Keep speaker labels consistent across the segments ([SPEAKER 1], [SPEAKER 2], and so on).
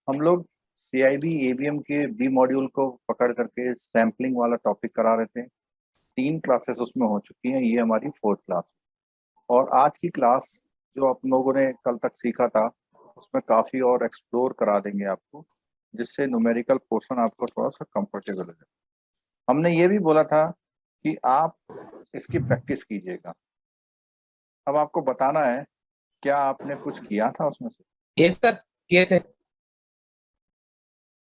[SPEAKER 1] हम लोग CIB ABM के बी मॉड्यूल को पकड़ करके सैम्पलिंग वाला टॉपिक करा रहे थे। 3 क्लासेस उसमें हो चुकी हैं, ये हमारी 4th क्लास। और आज की क्लास जो आप लोगों ने कल तक सीखा था उसमें काफ़ी और एक्सप्लोर करा देंगे आपको, जिससे न्यूमेरिकल पोर्शन आपको थोड़ा सा कंफर्टेबल हो जाए। हमने ये भी बोला था कि आप इसकी प्रैक्टिस कीजिएगा। अब आपको बताना है क्या आपने कुछ किया था उसमें से।
[SPEAKER 2] यस सर, किए थे।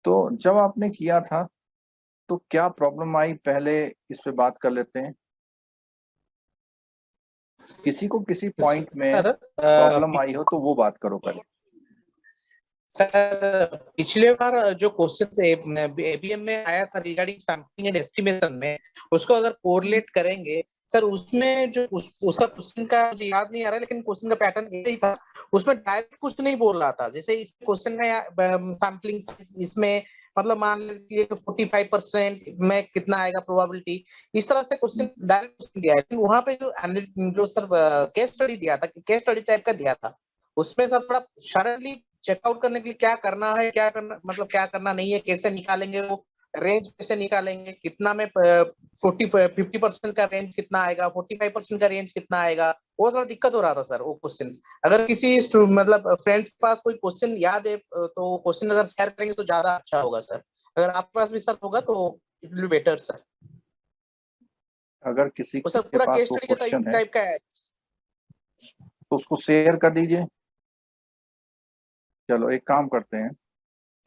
[SPEAKER 1] तो जब आपने किया था तो क्या प्रॉब्लम आई, पहले इस पे बात कर लेते हैं। किसी को किसी पॉइंट में
[SPEAKER 2] सर
[SPEAKER 1] प्रॉब्लम आई हो तो वो बात करो पहले।
[SPEAKER 2] सर पिछले बार जो क्वेश्चन एबीएम में आया था रिगार्डिंग सैम्पलिंग एंड एस्टिमेशन में, उसको अगर कोरिलेट करेंगे सर, उसमें जो उसका क्वेश्चन का मुझे याद नहीं आ रहा, लेकिन क्वेश्चन का पैटर्न यही था। उसमें डायरेक्ट कुछ नहीं बोल रहा था। जैसे इस क्वेश्चन में सैम्पलिंग इसमें मतलब मान लीजिए 45% में कितना आएगा प्रोबेबिलिटी, इस तरह से क्वेश्चन डायरेक्ट क्वेश्चन दिया है। लेकिन वहां पे जो सर केस स्टडी दिया था, केस स्टडी टाइप का दिया था, उसमें सर थोड़ा सडनली चेकआउट करने के लिए क्या करना है, क्या करना मतलब क्या करना नहीं है, कैसे निकालेंगे, वो रेंज कैसे निकालेंगे, कितना में 50% का रेंज कितना आएगा, 45% का रेंज कितना आएगा, वो थोड़ा दिक्कत हो रहा था सर वो क्वेश्चन। अगर किसी मतलब फ्रेंड्स के पास कोई क्वेश्चन याद है तो क्वेश्चन अगर शेयर करेंगे तो ज्यादा अच्छा होगा सर। अगर आपके पास भी सर होगा तो it will be better sir.
[SPEAKER 1] अगर किसी
[SPEAKER 2] वो सर
[SPEAKER 1] के
[SPEAKER 2] पूरा
[SPEAKER 1] पास
[SPEAKER 2] केस
[SPEAKER 1] वो
[SPEAKER 2] स्टडी के
[SPEAKER 1] क्वेश्चन है
[SPEAKER 2] टाइप का है।
[SPEAKER 1] तो उसको शेयर कर दीजिए। चलो एक काम करते हैं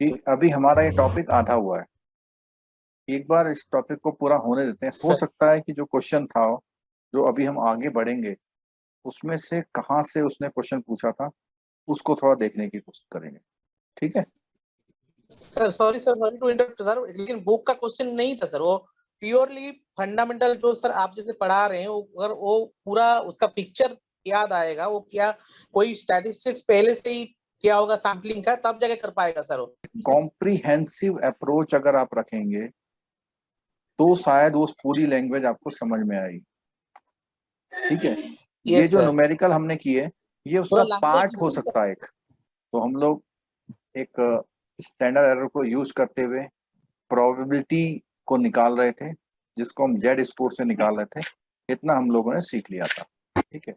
[SPEAKER 1] कि अभी हमारा ये टॉपिक आधा हुआ है, एक बार इस टॉपिक को पूरा होने देते हैं। हो
[SPEAKER 2] सर
[SPEAKER 1] सकता है कि जो क्वेश्चन था, जो अभी हम आगे बढ़ेंगे, उसमें से कहाँ से उसने क्वेश्चन पूछा था उसको थोड़ा देखने की कोशिश करेंगे। ठीक है।
[SPEAKER 2] Sir sorry to interrupt sir, लेकिन बुक का क्वेश्चन नहीं था सर, वो प्योरली फंडामेंटल जो सर आप जैसे पढ़ा रहे हैं, अगर वो पूरा उसका पिक्चर याद आएगा, वो क्या कोई स्टैटिस्टिक्स पहले से ही किया होगा सैम्पलिंग का, तब जाके कर पाएगा सर वो।
[SPEAKER 1] कॉम्प्रिहेंसिव अप्रोच अगर आप रखेंगे तो शायद उस पूरी लैंग्वेज आपको समझ में आएगी। ठीक है। ये
[SPEAKER 2] यस
[SPEAKER 1] जो
[SPEAKER 2] सर,
[SPEAKER 1] न्यूमेरिकल हमने किए, ये
[SPEAKER 2] पूरा
[SPEAKER 1] उसका पार्ट हो
[SPEAKER 2] लैंग्वेज।
[SPEAKER 1] सकता है एक। तो हम लोग एक स्टैंडर्ड एरर को यूज करते हुए प्रोबेबिलिटी को निकाल रहे थे, जिसको हम जेड स्कोर से निकाल रहे थे। इतना हम लोगों ने सीख लिया था। ठीक है।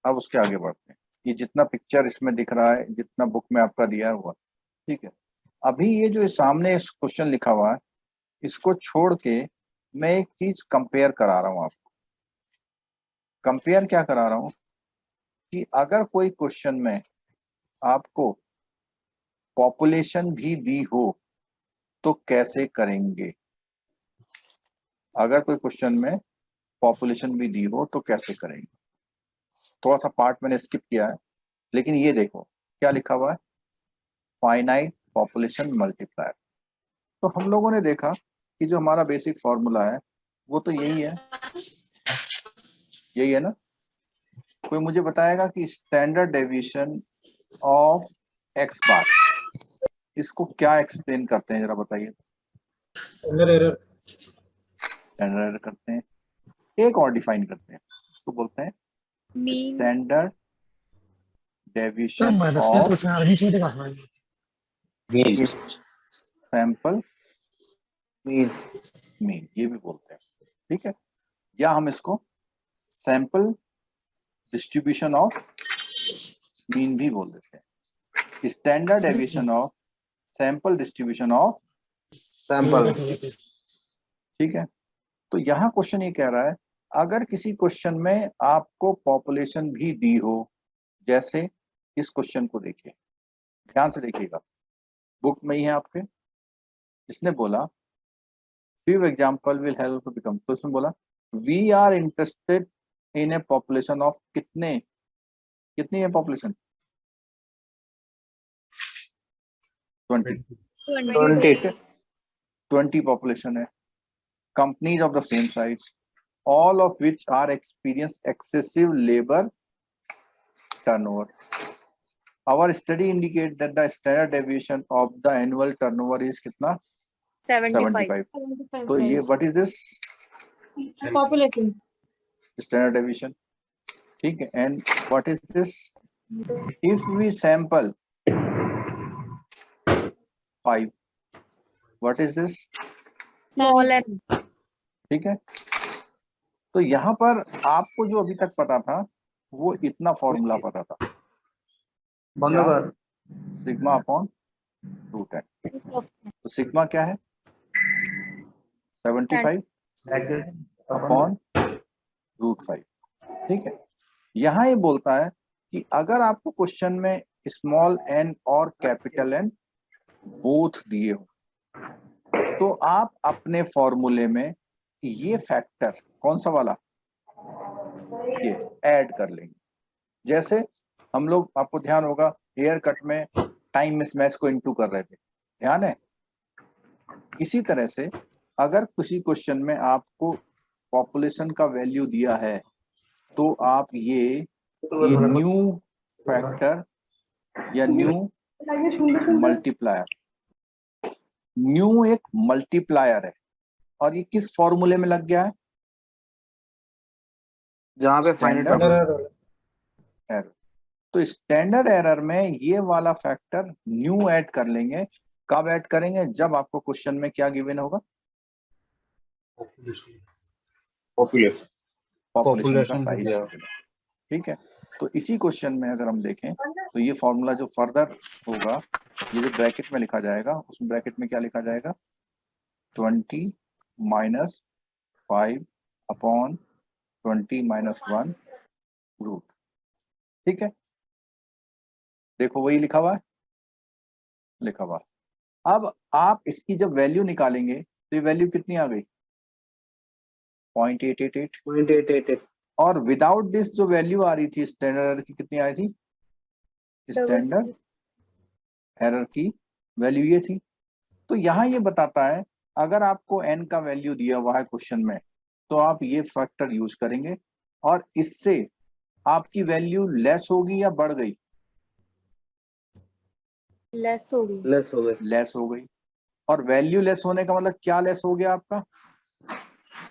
[SPEAKER 1] अब उसके आगे बढ़ते हैं। ये जितना पिक्चर इसमें दिख रहा है, जितना बुक में आपका दिया हुआ, ठीक है। अभी ये जो सामने इस क्वेश्चन लिखा हुआ है, इसको छोड़ के मैं एक चीज कंपेयर करा रहा हूँ आपको। कंपेयर क्या करा रहा हूँ कि अगर कोई क्वेश्चन में आपको पॉपुलेशन भी दी हो तो कैसे करेंगे। अगर कोई क्वेश्चन में पॉपुलेशन भी दी हो तो कैसे करेंगे। थोड़ा सा पार्ट मैंने स्किप किया है, लेकिन ये देखो क्या लिखा हुआ है, फाइनाइट पॉपुलेशन मल्टीप्लायर। तो हम लोगों ने देखा कि जो हमारा बेसिक फॉर्मूला है वो तो यही है, यही है ना। कोई मुझे बताएगा कि स्टैंडर्ड डेविएशन ऑफ एक्स बार, इसको क्या एक्सप्लेन करते हैं, जरा बताइए। स्टैंडर्ड एरर करते हैं, एक और डिफाइन करते हैं, उसको बोलते हैं standard deviation of sample mean, ये भी बोलते हैं। ठीक है। या हम इसको सैंपल डिस्ट्रीब्यूशन ऑफ मीन भी बोल देते हैं। Standard deviation of sample distribution of
[SPEAKER 2] sample.
[SPEAKER 1] ठीक है। तो यहाँ क्वेश्चन ये कह रहा है, अगर किसी क्वेश्चन में आपको पॉपुलेशन भी दी हो, जैसे इस क्वेश्चन को देखिए, ध्यान से देखिएगा, बुक में ही है आपके। इसने बोला few example will help to become, तो इसमें बोला we are interested in a population of कितने, कितनी है पॉपुलेशन, 20। 20 पॉपुलेशन है। Companies of the same size, all of which are experience excessive labor turnover. Our study indicate that the standard deviation of the annual turnover is कितना, 75. तो ये what is this,
[SPEAKER 3] population.
[SPEAKER 1] standard deviation। ठीक है। and what is this, if we sample 5. What is this?
[SPEAKER 3] Small n.
[SPEAKER 1] ठीक है, तो यहाँ पर आपको जो अभी तक पता था वो इतना फॉर्मूला पता था, सिग्मा अपॉन रूट एन. तो सिग्मा क्या है? 75 अपॉन रूट 5. ठीक है, यहाँ ये बोलता है कि अगर आपको क्वेश्चन में स्मॉल एन और कैपिटल एन बोथ दिए हो तो आप अपने फॉर्मूले में ये फैक्टर कौन सा वाला, ये ऐड कर लेंगे. जैसे हम लोग, आपको ध्यान होगा हेयर कट में टाइम मिसमैच को इनटू कर रहे थे, ध्यान है? इसी तरह से अगर किसी क्वेश्चन में आपको पॉपुलेशन का वैल्यू दिया है तो आप ये न्यू फैक्टर या न्यू मल्टीप्लायर, न्यू एक मल्टीप्लायर है और ये किस फॉर्मूले में लग गया है?
[SPEAKER 4] जहाँ पे
[SPEAKER 1] स्टैंडर्ड एरर. तो स्टैंडर्ड एरर में ये वाला फैक्टर न्यू ऐड कर लेंगे. कब ऐड करेंगे? जब आपको क्वेश्चन में क्या गिवन होगा? पॉपुलेशन का साइज. ठीक है, तो इसी क्वेश्चन में अगर हम देखें तो ये फॉर्मूला जो फर्दर होगा, ये जो ब्रैकेट में लिखा जाएगा, उस ब्रैकेट में क्या लिखा जाएगा? 20 माइनस 5 अपॉन 20 माइनस 1 रूट. ठीक है, देखो वही लिखा हुआ है, लिखा हुआ. अब आप इसकी जब वैल्यू निकालेंगे तो ये वैल्यू कितनी आ गई? 0.888. और विदाउट दिस जो वैल्यू आ रही थी स्टैंडर्ड एरर की, कितनी आ रही थी? स्टैंडर्ड एरर की वैल्यू ये थी. तो यहाँ ये बताता है अगर आपको n का वैल्यू दिया हुआ है क्वेश्चन में तो आप ये फैक्टर यूज करेंगे और इससे आपकी वैल्यू लेस होगी या बढ़ गई?
[SPEAKER 3] Less होगी.
[SPEAKER 1] लेस हो गई. और वैल्यू लेस होने का मतलब क्या लेस हो गया आपका?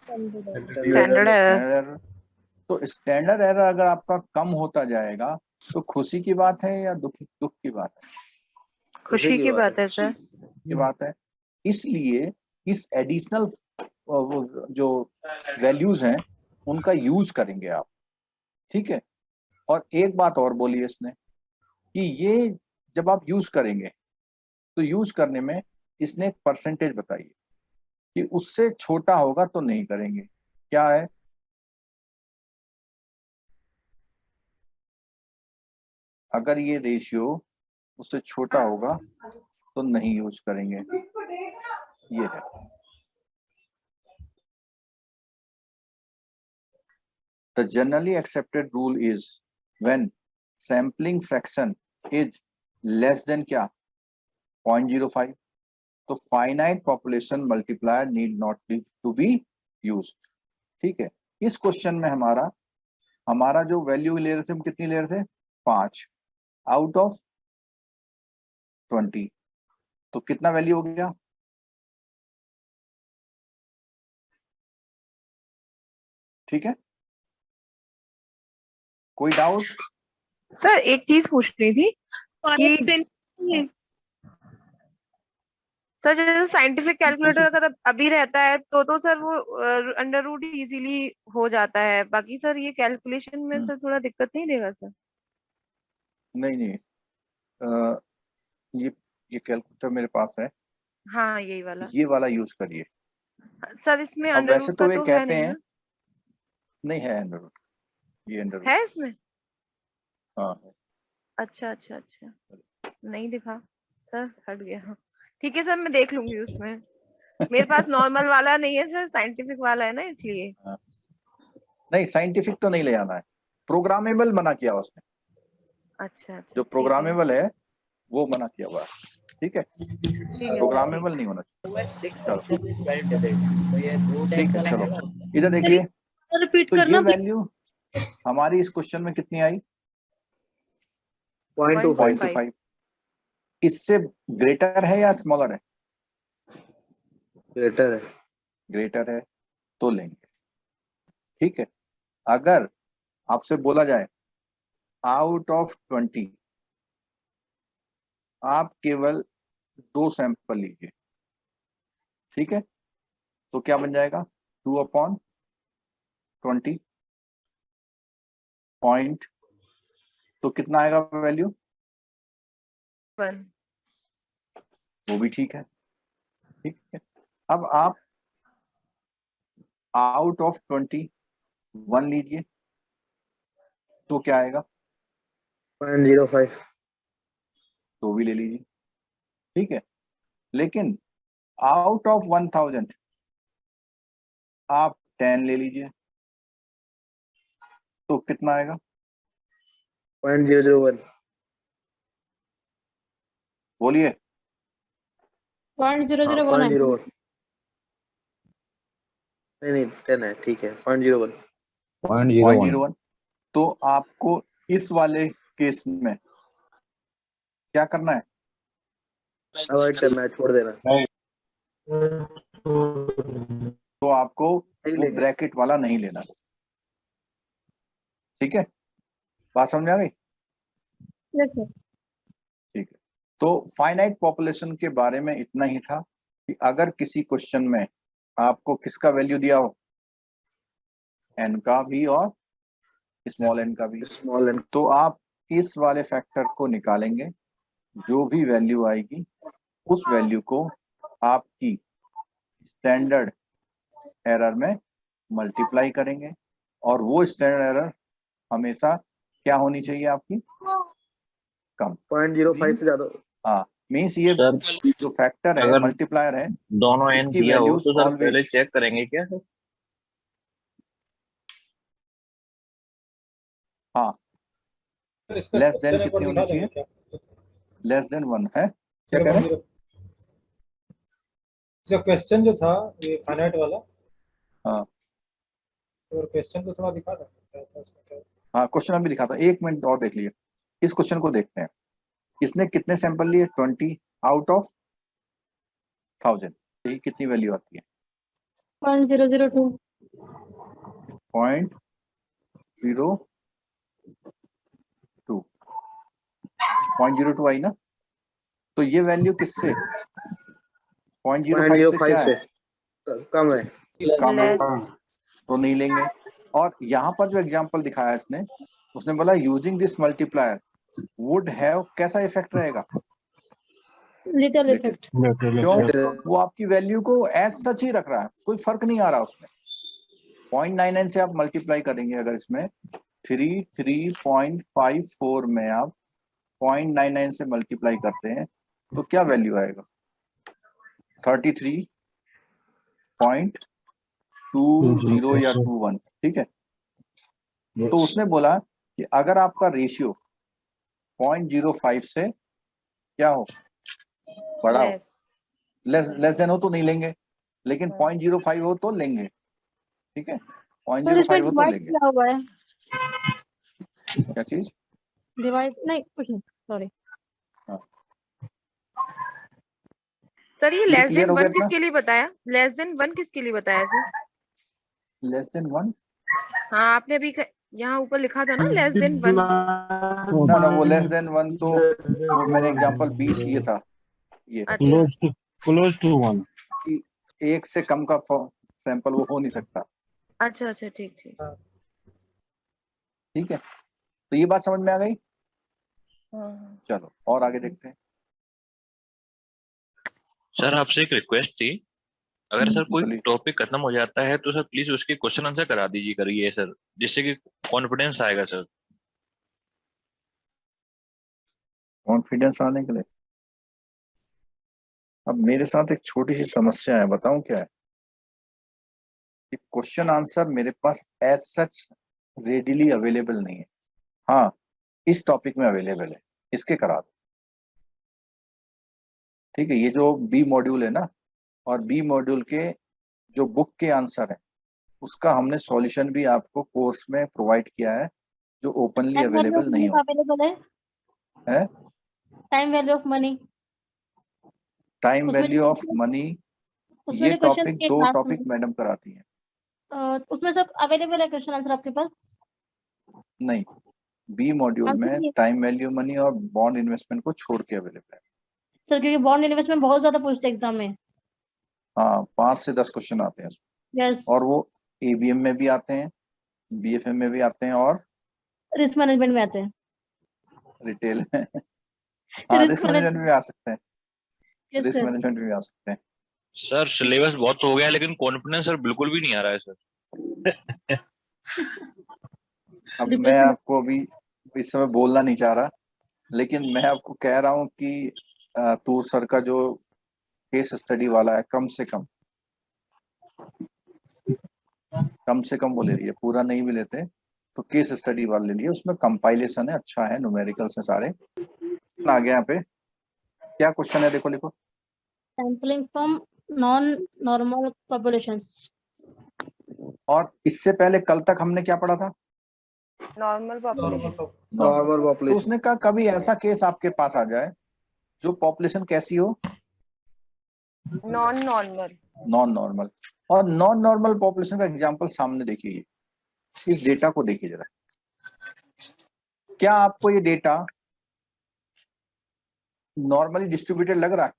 [SPEAKER 5] Standard error.
[SPEAKER 1] तो स्टैंडर्ड एरर अगर आपका कम होता जाएगा तो खुशी की बात है या दुख की बात है?
[SPEAKER 5] खुशी की बात है सर.
[SPEAKER 1] की बात है. इसलिए इस एडिशनल जो वैल्यूज हैं उनका यूज करेंगे आप. ठीक है, और एक बात और बोली इसने कि ये जब आप यूज करेंगे तो यूज करने में इसने एक परसेंटेज बताई है कि उससे छोटा होगा तो नहीं करेंगे. क्या है? अगर ये रेशियो उससे छोटा होगा तो नहीं यूज करेंगे. ये है. The generally accepted rule is when sampling fraction is less than क्या? 0.05. तो finite population multiplier need not be to be used. ठीक है, इस क्वेश्चन में हमारा जो वैल्यू ले रहे थे हम कितनी ले रहे थे? 5 आउट ऑफ 20. तो कितना वैल्यू हो गया? ठीक है, कोई डाउट?
[SPEAKER 5] सर एक चीज पूछनी थी कि सर जैसे साइंटिफिक कैलकुलेटर अगर अभी रहता है तो सर वो अंडर रूट इजीली हो जाता है. बाकी सर ये कैलकुलेशन में सर थोड़ा दिक्कत नहीं देगा सर?
[SPEAKER 1] नहीं, ये कैलकुलेटर मेरे पास है.
[SPEAKER 5] हाँ यही वाला.
[SPEAKER 1] ये वाला यूज करिए.
[SPEAKER 5] सर इसमें
[SPEAKER 1] अब
[SPEAKER 5] अंडर
[SPEAKER 1] वैसे
[SPEAKER 5] रूट
[SPEAKER 1] तो
[SPEAKER 5] का
[SPEAKER 1] ये
[SPEAKER 5] तो है
[SPEAKER 1] कहते
[SPEAKER 5] नहीं
[SPEAKER 1] हैं
[SPEAKER 5] ना?
[SPEAKER 1] नहीं है अंडर रूट. ये अंडर रूट
[SPEAKER 5] है इसमें?
[SPEAKER 1] हाँ है.
[SPEAKER 5] अच्छा अच्छा अच्छा, नहीं दिखा सर, हट गया. ठीक है सर, मैं देख लूंगी उसमें. मेरे पास नॉर्मल वाला नहीं है सर, साइंटिफिक वाला है ना इसलिए.
[SPEAKER 1] नहीं, साइंटिफिक तो नहीं ले आना है, प्रोग्रामेबल मना किया हुआ उसने.
[SPEAKER 5] अच्छा अच्छा,
[SPEAKER 1] जो प्रोग्रामेबल है वो मना किया हुआ है. ठीक है,
[SPEAKER 5] ठीक है.
[SPEAKER 1] प्रोग्रामेबल नहीं होना चाहिए. चलो ठीक है, चलो इधर देखिए.
[SPEAKER 3] रिपीट
[SPEAKER 1] तो ये
[SPEAKER 3] करना.
[SPEAKER 1] वैल्यू हमारी इस क्वेश्चन में कितनी आई?
[SPEAKER 5] 0.25.
[SPEAKER 1] इससे ग्रेटर है या स्मॉलर है? ग्रेटर है तो लेंगे. ठीक है, अगर आपसे बोला जाए आउट ऑफ 20 आप केवल 2 सैंपल लीजिए, ठीक है, तो क्या बन जाएगा 2/20 पॉइंट, तो कितना आएगा वैल्यू,
[SPEAKER 5] 1।
[SPEAKER 1] वो भी ठीक है। ठीक है, अब आप आउट ऑफ 21 लीजिए, तो क्या आएगा
[SPEAKER 4] 0.05।
[SPEAKER 1] तो भी ले लीजिए, ठीक है, लेकिन आउट ऑफ 1000 आप 10 ले लीजिए, तो कितना आएगा
[SPEAKER 4] 0.001।
[SPEAKER 1] बोलिए।
[SPEAKER 6] 0.001 है।
[SPEAKER 4] 0.01 नहीं 10 है, ठीक है 0.01।
[SPEAKER 1] 0.01, तो आपको इस वाले केस में क्या करना है,
[SPEAKER 4] अवॉइड करना है, छोड़ देना।
[SPEAKER 1] तो आपको
[SPEAKER 4] नहीं
[SPEAKER 1] वो
[SPEAKER 4] लेंगे।
[SPEAKER 1] ब्रैकेट वाला नहीं लेना, ठीक है, बात समझ आ गई।
[SPEAKER 6] Yes sir.
[SPEAKER 1] ठीक है, तो फाइनाइट पॉपुलेशन के बारे में इतना ही था कि अगर किसी क्वेश्चन में आपको किसका वैल्यू दिया हो, एन का भी और स्मॉल एन का भी,
[SPEAKER 4] स्मॉल एन।
[SPEAKER 1] तो आप इस वाले फैक्टर को निकालेंगे, जो भी वैल्यू आएगी उस वैल्यू को आपकी स्टैंडर्ड एरर में मल्टीप्लाई करेंगे, और वो स्टैंडर्ड एरर हमेशा क्या होनी चाहिए आपकी, कम।
[SPEAKER 4] 0.05 से ज्यादा।
[SPEAKER 1] हाँ, मीन्स ये
[SPEAKER 7] सर
[SPEAKER 1] जो फैक्टर है,
[SPEAKER 7] अगर
[SPEAKER 1] मल्टीप्लायर है,
[SPEAKER 7] दोनों एन
[SPEAKER 1] इसकी
[SPEAKER 7] दिया हो
[SPEAKER 1] वैल्यूज
[SPEAKER 7] तो सर पहले
[SPEAKER 1] ऑलवेज
[SPEAKER 7] चेक करेंगे क्या सर?
[SPEAKER 1] हाँ लेस देन कितनी होनी चाहिए, लेस देन 1 है, क्या कह रहे हैं?
[SPEAKER 8] जो क्वेश्चन जो था ये फाइनाइट वाला,
[SPEAKER 1] हाँ
[SPEAKER 8] और क्वेश्चन को थोड़ा दिखा दो।
[SPEAKER 1] हाँ, क्वेश्चन अभी दिखाता, 1 मिनट और देख लीजिए, इस क्वेश्चन को देखते हैं। इसने कितने सैंपल लिए, 20 आउट ऑफ 1000, यही कितनी वैल्यू आती है
[SPEAKER 6] 0.002।
[SPEAKER 1] 0.02 आई ना, तो ये वैल्यू किससे 0.05 से
[SPEAKER 4] 0.05
[SPEAKER 1] क्या
[SPEAKER 4] से
[SPEAKER 1] है,
[SPEAKER 4] कम है।
[SPEAKER 1] कम है,
[SPEAKER 5] Less।
[SPEAKER 1] तो नहीं लेंगे। और यहाँ पर जो एग्जांपल दिखाया इसने, उसने बोला using this multiplier would have, कैसा इफेक्ट रहेगा,
[SPEAKER 6] लिटिल
[SPEAKER 1] Little।
[SPEAKER 6] इफेक्ट।
[SPEAKER 1] क्यों, वो आपकी वैल्यू को एज सच ही रख रहा है, कोई फर्क नहीं आ रहा उसमें। 0.99 से आप मल्टीप्लाई करेंगे, अगर इसमें 33.54 में आप 0.99 से मल्टीप्लाई करते हैं तो क्या वैल्यू आएगा 33.20 या 21, ठीक है। तो उसने बोला कि अगर आपका रेशियो 0.05 से क्या हो, बड़ा हो,
[SPEAKER 5] Less।
[SPEAKER 1] लेस देन हो तो नहीं लेंगे, लेकिन 0.05 हो तो लेंगे, ठीक है,
[SPEAKER 6] सर इसमें
[SPEAKER 1] 0.05 हो तो
[SPEAKER 6] डिवाइड
[SPEAKER 1] लेंगे।
[SPEAKER 6] किया हुआ है।
[SPEAKER 1] क्या चीज,
[SPEAKER 6] डिवाइड नहीं, कुछ नहीं, सॉरी।
[SPEAKER 5] सर ये
[SPEAKER 1] ये
[SPEAKER 5] लेस
[SPEAKER 1] क्लियर
[SPEAKER 5] देन
[SPEAKER 1] हो गया
[SPEAKER 5] 1
[SPEAKER 1] इतना,
[SPEAKER 5] किसके लिए बताया, लेस देन 1 किसके लिए बताया सर?
[SPEAKER 1] लेस देन 1,
[SPEAKER 5] हाँ आपने अभी यहाँ ऊपर लिखा था ना लेस देन 1।
[SPEAKER 1] ना वो लेस देन 1 तो वो मैंने एग्जांपल 20 ये था, ये
[SPEAKER 5] अच्छा
[SPEAKER 9] क्लोज टू 1।
[SPEAKER 1] कि एक से कम का सैंपल वो हो नहीं सकता,
[SPEAKER 5] अच्छा अच्छा, ठीक ठीक।
[SPEAKER 1] ठीक है, तो ये बात समझ में आ गई।
[SPEAKER 5] हाँ।
[SPEAKER 1] चलो और आगे देखते हैं।
[SPEAKER 7] सर आपसे एक रिक्वेस्ट थी, अगर सर कोई
[SPEAKER 1] बोलिए।
[SPEAKER 7] टॉपिक खत्म हो जाता है तो सर प्लीज उसके क्वेश्चन आंसर करा दीजिए करिए सर, जिससे कि कॉन्फिडेंस आएगा सर।
[SPEAKER 1] कॉन्फिडेंस आने के लिए, अब मेरे साथ एक छोटी सी समस्या है, बताऊं क्या है, कि क्वेश्चन आंसर मेरे पास एज सच रेडिली अवेलेबल नहीं है। हाँ, इस टॉपिक में अवेलेबल है, इसके करा दो, ठीक है। ये जो बी मॉड्यूल है ना, और बी मॉड्यूल के जो बुक के आंसर है, उसका हमने सॉल्यूशन भी आपको कोर्स में प्रोवाइड किया है, जो ओपनली अवेलेबल नहीं हो
[SPEAKER 6] अवेलेबल
[SPEAKER 1] है।
[SPEAKER 6] Time value of money.
[SPEAKER 1] Time
[SPEAKER 6] उसमें
[SPEAKER 1] वैल्यू ऑफ मनी, ये टॉपिक 2 टॉपिक मैडम कराती है।
[SPEAKER 6] उसमें सब अवेलेबल है क्वेश्चन आंसर आपके पास?
[SPEAKER 1] नहीं, बी मॉड्यूल
[SPEAKER 6] आंसर
[SPEAKER 1] में
[SPEAKER 6] नहीं है।
[SPEAKER 1] टाइम वैल्यू मनी और बॉन्ड इन्वेस्टमेंट को छोड़ के अवेलेबल है।
[SPEAKER 6] सर क्योंकि बॉन्ड यूनिवर्स में बहुत ज्यादा पूछते एग्जाम में।
[SPEAKER 1] हाँ 5 से 10 क्वेश्चन आते हैं उसमें,
[SPEAKER 6] यस।
[SPEAKER 1] और वो एबीएम में भी आते हैं, बीएफएम में भी आते हैं, और
[SPEAKER 6] रिस्क मैनेजमेंट में आते हैं।
[SPEAKER 1] रिटेल में हाँ
[SPEAKER 6] रिस्क
[SPEAKER 1] रिस्क मैनेजमेंट में भी आ सकते हैं,
[SPEAKER 6] यस
[SPEAKER 1] रिस्क
[SPEAKER 6] सर।
[SPEAKER 1] मैनेजमेंट में भी आ सकते हैं।
[SPEAKER 7] सर सिलेबस बहुत हो गया है, लेकिन कॉन्फिडेंस सर बिल्कुल भी नहीं आ रहा है सर।
[SPEAKER 1] अब मैं
[SPEAKER 6] Depression-
[SPEAKER 1] आपको अभी इस समय बोलना नहीं चाह रहा, लेकिन मैं आपको कह रहा हूँ कि तूर सर का जो केस स्टडी वाला है, कम से कम वो ले लिए, पूरा नहीं भी लेते तो केस स्टडी वाला ले लिए, उसमें कंपाइलेशन है, अच्छा है, न्यूमेरिकल्स है सारे। आ गया यहाँ पे, क्या क्वेश्चन है, देखो लिखो।
[SPEAKER 6] Sampling from non normal populations.
[SPEAKER 1] और इससे पहले कल तक हमने क्या पढ़ा था?
[SPEAKER 5] Normal population.
[SPEAKER 4] नॉर्मल
[SPEAKER 1] तो
[SPEAKER 4] पॉपुलेशन।
[SPEAKER 1] उसने कहा कभी ऐसा केस आपके पास आ जाए जो पॉपुलेशन कैसी हो,
[SPEAKER 5] नॉन नॉर्मल।
[SPEAKER 1] Non normal. और नॉन नॉर्मल पॉपुलेशन का एग्जांपल सामने देखिए, इस डेटा को देखिए जरा, क्या आपको ये डेटा नॉर्मली डिस्ट्रीब्यूटेड लग रहा है?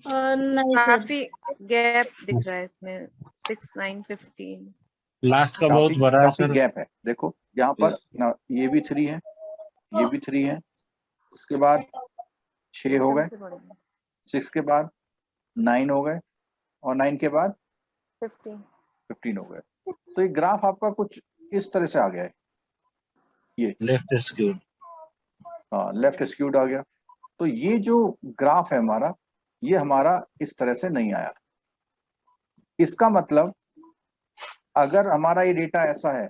[SPEAKER 6] नहीं सर।
[SPEAKER 5] काफी गैप दिख रहा है इसमें, 6, 9, 15।
[SPEAKER 9] लास्ट का बहुत बड़ा है
[SPEAKER 1] काफी
[SPEAKER 9] सर।
[SPEAKER 1] गैप है, देखो यहाँ पर ना, ये भी 3 है, ये भी 3 है, उसके बाद 6 हो गए, 6 के बाद 9 हो गए, और 9 के बाद 15 हो गए। तो ये ग्राफ आपका कुछ इस तरह से आ गया है, ये
[SPEAKER 9] लेफ्ट स्क्यूड।
[SPEAKER 1] हाँ लेफ्ट स्क्यूड आ गया। तो ये जो ग्राफ है हमारा, ये हमारा इस तरह से नहीं आया। इसका मतलब अगर हमारा ये डेटा ऐसा है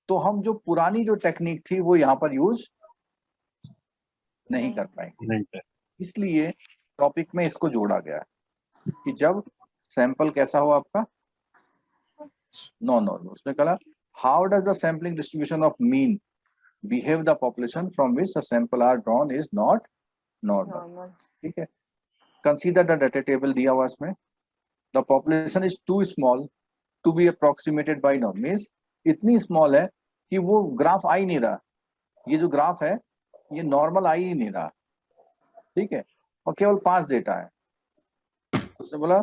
[SPEAKER 1] तो हम जो पुरानी जो टेक्निक थी वो यहाँ पर यूज नहीं कर पाएंगे।
[SPEAKER 9] नहीं सर।
[SPEAKER 1] इसलिए टॉपिक में इसको जोड़ा गया है कि जब सैंपल कैसा हो आपका नॉन नॉर्मल, उसने कहा how does the sampling distribution of mean behave the population from which the sample are drawn is not normal. ठीक है, कंसीडर द डाटा टेबल दिया हुआ इसमें, the population is too small to be approximated by norm, means इतनी small है कि वो graph आ ही नहीं रहा, ये जो ग्राफ है ये नॉर्मल आ ही नहीं रहा। ठीक है, और केवल 5 डेटा है। तो उसने बोला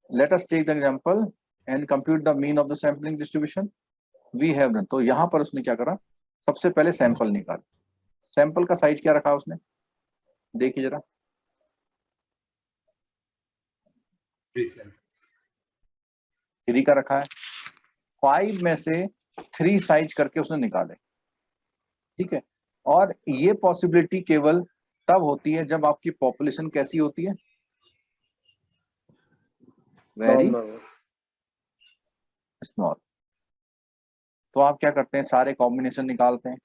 [SPEAKER 1] let us take the example and compute the mean of the sampling distribution we have done. तो यहाँ पर उसने क्या करा, सबसे पहले सैंपल निकाल। सैंपल का साइज क्या रखा उसने, देखिए जरा, 3 का रखा है। 5 में से 3 साइज करके उसने निकाले। ठीक है, और ये पॉसिबिलिटी केवल तब होती है जब आपकी पॉपुलेशन कैसी होती है, वेरी स्मॉल। तो आप क्या करते हैं, सारे कॉम्बिनेशन निकालते हैं।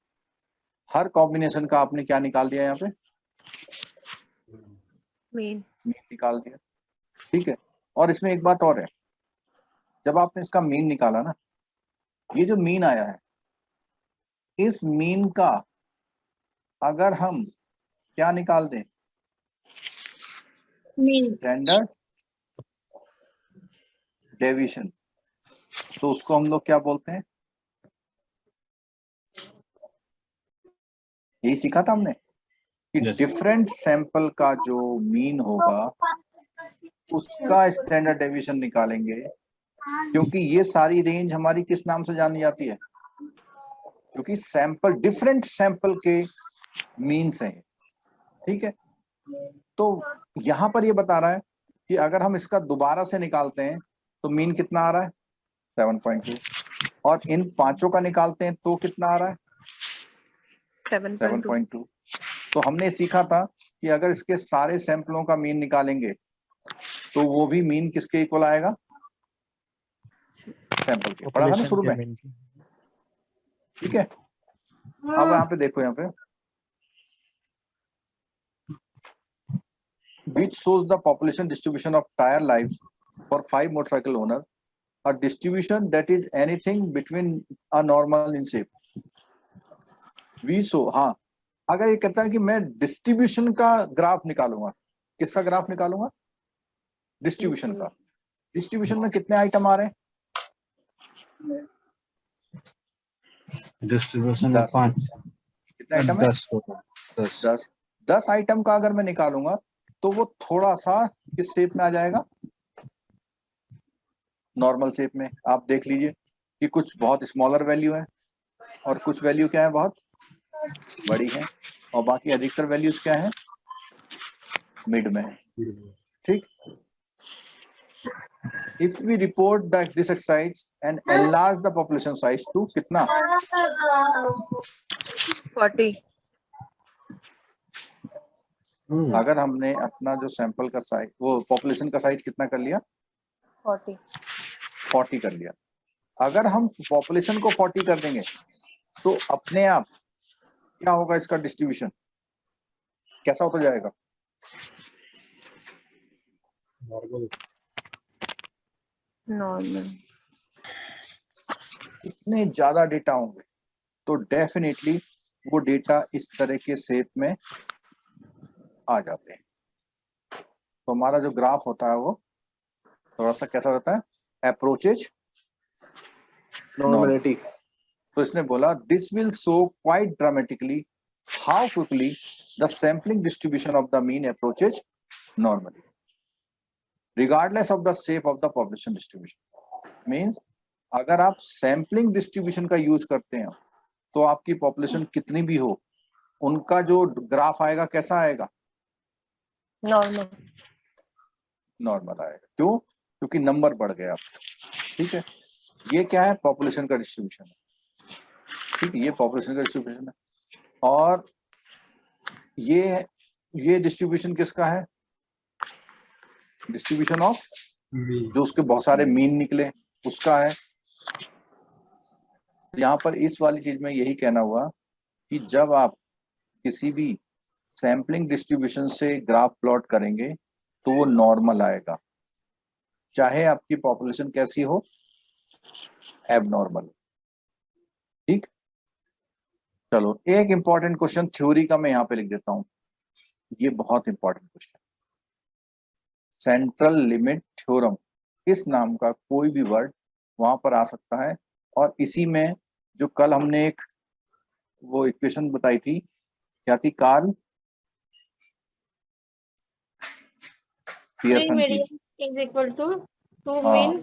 [SPEAKER 1] हर कॉम्बिनेशन का आपने क्या निकाल दिया, यहाँ पे
[SPEAKER 5] मीन
[SPEAKER 1] निकाल दिया। ठीक है, और इसमें एक बात और है, जब आपने इसका मीन निकाला ना, ये जो मीन आया है, इस मीन का अगर हम क्या निकाल दें, स्टैंडर्ड डेविएशन, तो उसको हम लोग क्या बोलते हैं, यही सीखा था हमने कि डिफरेंट सैंपल का जो मीन होगा उसका स्टैंडर्ड डेविएशन निकालेंगे, क्योंकि ये सारी रेंज हमारी किस नाम से जानी जाती है, क्योंकि सैंपल डिफरेंट सैंपल के मीन्स हैं। ठीक है, तो यहां पर ये बता रहा है कि अगर हम इसका दोबारा से निकालते हैं तो मीन कितना आ रहा है 7.2, और इन 5 का निकालते हैं तो कितना आ रहा है 7.2। तो हमने सीखा था कि अगर इसके सारे सैंपलों का मीन निकालेंगे तो वो भी मीन किसके इक्वल आएगा, सैंपल के। पढ़ा था ना शुरू में। ठीक है, अब यहाँ पे देखो, यहाँ पे which shows the population distribution of tire lives for 5 motorcycle owners, a distribution that is anything between a normal in shape. We show, हाँ, अगर ये कहता है कि मैं डिस्ट्रीब्यूशन का ग्राफ निकालूंगा, किसका ग्राफ निकालूंगा, डिस्ट्रीब्यूशन का। डिस्ट्रीब्यूशन में कितने आइटम आ रहे हैं,
[SPEAKER 9] डिस्ट्रीब्यूशन में 5।
[SPEAKER 1] कितने कितने आइटम है?
[SPEAKER 9] 10 टोटल 10
[SPEAKER 1] 10 आइटम का अगर मैं निकालूंगा तो वो थोड़ा सा किस शेप में आ जाएगा? नॉर्मल शेप में। आप देख लीजिए कि कुछ बहुत स्मॉलर वैल्यू है और कुछ वैल्यू क्या है, बहुत बड़ी है, और बाकी अधिकतर वैल्यूज क्या है, मिड में है। ठीक। If we report this exercise and enlarge the population size to कितना?
[SPEAKER 5] 40।
[SPEAKER 1] अगर हमने अपना जो सैंपल का साइज, वो पॉपुलेशन का साइज कितना कर लिया? 40 कर लिया। अगर हम पॉपुलेशन को 40 कर देंगे तो अपने आप क्या होगा, इसका डिस्ट्रीब्यूशन कैसा होता जाएगा?
[SPEAKER 5] नॉर्मल।
[SPEAKER 1] इतने ज्यादा डेटा होंगे तो डेफिनेटली वो डेटा इस तरह के शेप में आ जाते हैं। तो हमारा जो ग्राफ होता है वो थोड़ा सा कैसा होता है, अप्रोचेज
[SPEAKER 4] नॉर्मलिटी।
[SPEAKER 1] तो इसने बोला this will show quite dramatically how quickly the sampling distribution of the mean approaches normally regardless of the shape of the population distribution. Means अगर आप सैम्पलिंग डिस्ट्रीब्यूशन का यूज करते हैं तो आपकी पॉपुलेशन कितनी भी हो, उनका जो ग्राफ आएगा कैसा आएगा?
[SPEAKER 5] नॉर्मल।
[SPEAKER 1] नॉर्मल आएगा। क्यों? क्योंकि नंबर बढ़ गया आपका। ठीक है, ये क्या है, पॉपुलेशन का डिस्ट्रीब्यूशन है। ठीक है, ये पॉपुलेशन का डिस्ट्रीब्यूशन है। और ये डिस्ट्रीब्यूशन किसका है? डिस्ट्रीब्यूशन ऑफ जो उसके बहुत सारे मीन निकले उसका है। यहाँ पर इस वाली चीज में यही कहना हुआ कि जब आप किसी भी सैम्पलिंग डिस्ट्रीब्यूशन से ग्राफ प्लॉट करेंगे तो वो नॉर्मल आएगा, चाहे आपकी पॉपुलेशन कैसी हो, एबनॉर्मल। ठीक। चलो एक इंपॉर्टेंट क्वेश्चन थ्योरी का मैं यहाँ पे लिख देता हूँ, ये बहुत important question. Central limit theorem, इस नाम का कोई भी वर्ड वहां पर आ सकता है। और इसी में जो कल हमने एक वो इक्वेशन बताई थी, क्या थी, कार्ल पियर्सन की।
[SPEAKER 6] is equal to 2
[SPEAKER 1] हाँ।
[SPEAKER 6] mean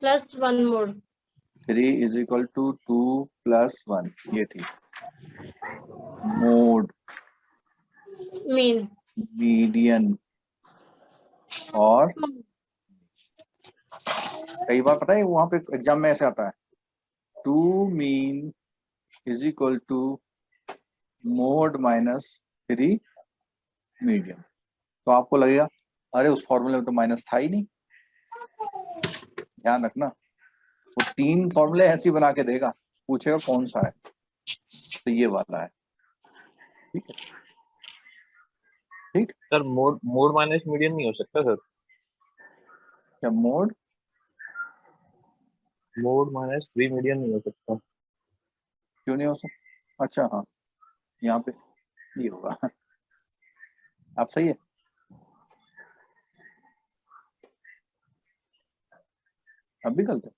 [SPEAKER 6] plus 1 mode.
[SPEAKER 1] 3 is equal to 2 + 1, ये थी मोड,
[SPEAKER 6] Mean.
[SPEAKER 1] मीडियन। और कई बार पता है वहां पे एग्जाम में ऐसे आता है, 2 mean is equal to mode -3 median. तो आपको लगेगा अरे उस फॉर्मूले में तो माइनस था ही नहीं। ध्यान रखना, वो 3 फॉर्मूले ऐसी बना के देगा, पूछेगा कौन सा है, तो ये वाला है। ठीक है। ठीक
[SPEAKER 7] सर मोड माइनस मीडियन नहीं हो सकता सर?
[SPEAKER 1] क्या मोड
[SPEAKER 7] -3 मीडियन नहीं हो सकता?
[SPEAKER 1] क्यों नहीं हो सकता? अच्छा हाँ, यहाँ पे ये होगा। आप सही है। अब भी गलत है।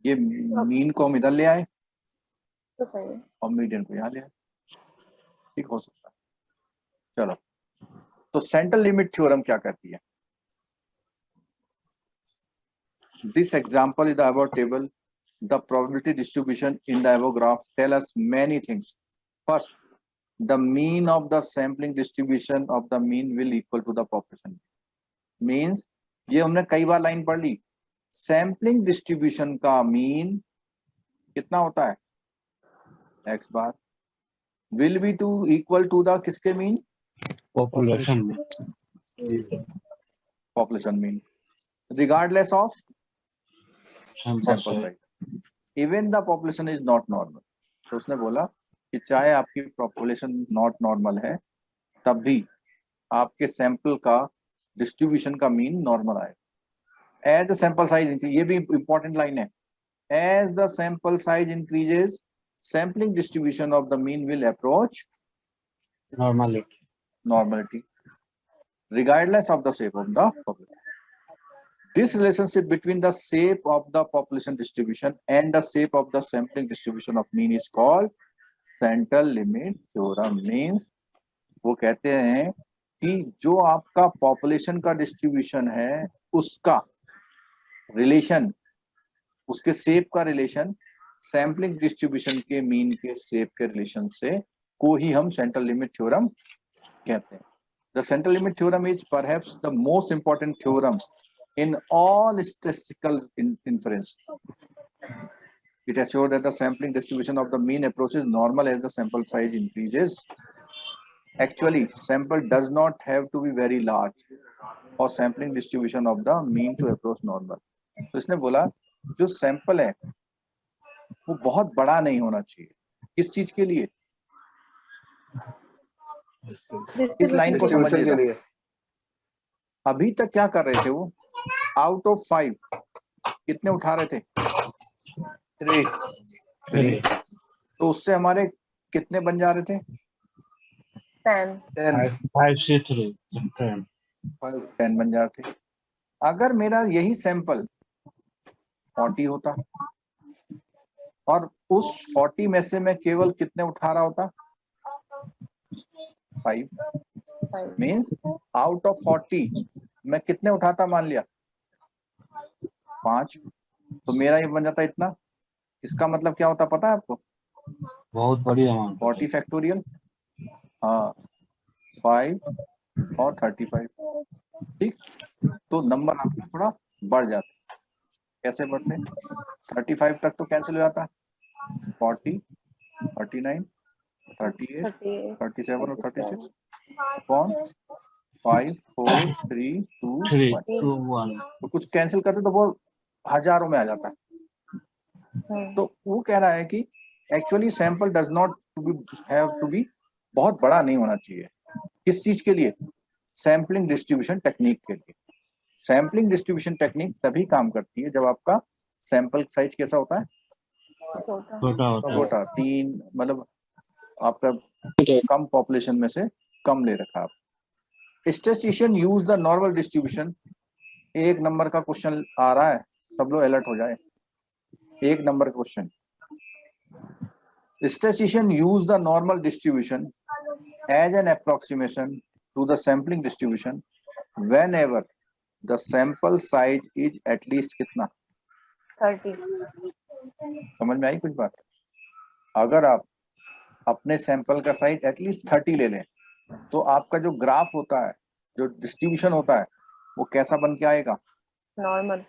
[SPEAKER 1] ये मीन को हम इधर ले आए
[SPEAKER 5] तो सही है।
[SPEAKER 1] और मीडियन को यहाँ ले आए, ठीक हो सकता है। चलो, तो सेंट्रल लिमिट थ्योरम क्या कहती है? This example is the above table, the probability distribution in the above graph tell us many things. First, the mean of the sampling distribution of the mean will equal to the population. Means ये हमने कई बार line पढ़ ली, sampling distribution का mean कितना होता है, x bar, will be to equal to the किसके मीन?
[SPEAKER 9] Population
[SPEAKER 1] mean, regardless of sample size, even the population is not normal. तो उसने बोला कि चाहे आपकी पॉपुलेशन नॉट नॉर्मल है तब भी आपके सैंपल का डिस्ट्रीब्यूशन का मीन नॉर्मल आएगा। As the sample size increase, ये भी इंपॉर्टेंट लाइन है, as the sample size increases sampling distribution of the mean will approach normality regardless of the shape of the population. This relationship between the shape of the population distribution and the shape of the sampling distribution of mean is called central limit theorem means वो कहते हैं कि जो आपका population का distribution है उसका relation, उसके शेप का रिलेशन सैम्पलिंग डिस्ट्रीब्यूशन के मीन के शेप के रिलेशन से को ही हम सेंट्रल लिमिट थ्योरम कहते हैं. The central limit theorem is perhaps the most important theorem in all statistical inference. It assures that the sampling distribution of the mean approaches normal as the sample size increases. Actually, sample does not have to be very large for sampling distribution of the mean to approach normal. तो इसने बोला जो sample है वो बहुत बड़ा नहीं होना चाहिए. किस चीज के लिए? इस लाइन को समझिएगा. अभी तक क्या कर रहे थे वो? आउट ऑफ 5 कितने उठा रहे थे? 3. तो उससे हमारे कितने बन जा रहे थे? 10 बन जा रहे थे. अगर मेरा यही सैंपल 40 होता और उस 40 में से मैं केवल कितने उठा रहा होता? 5. मीन्स आउट ऑफ 40 मैं कितने उठाता? मान लिया 5. तो मेरा ये बन जाता इतना. इसका मतलब क्या होता पता है आपको?
[SPEAKER 9] बहुत बड़ी अमाउंट.
[SPEAKER 1] 40 फैक्टोरियल, हाँ 5 और 35. ठीक, तो नंबर आपका थोड़ा बढ़ जाता. कैसे बढ़ते? 35 तक तो कैंसिल हो जाता. 40, 39, 38, 37 और 36 कौन? 5, 4, 3, 2, 1. तो कुछ कैंसिल करते तो वो हजारों में आ जाता है. तो वो कह रहा है कि actually sample does not have to be बहुत बड़ा नहीं होना चाहिए. किस चीज के लिए? सैम्पलिंग डिस्ट्रीब्यूशन टेक्निक के लिए. सैम्पलिंग डिस्ट्रीब्यूशन टेक्निक तभी काम करती है जब आपका सैंपल साइज कैसा होता है? छोटा. 3 मतलब आपका कम पॉपुलेशन में से कम ले रखा आप. Statistician use the normal distribution. 1 number का क्वेश्चन आ रहा है, सब लोग अलर्ट हो जाए. 1 नंबर का question. Statistician use the normal distribution as an approximation to the sampling distribution whenever the sample size is at least कितना?
[SPEAKER 5] 30.
[SPEAKER 1] समझ में आई कुछ बात? अगर आप अपने सैंपल का साइज एटलीस्ट 30 ले लें तो आपका जो ग्राफ होता है, जो डिस्ट्रीब्यूशन होता है, वो कैसा बन के आएगा?
[SPEAKER 4] नॉर्मल.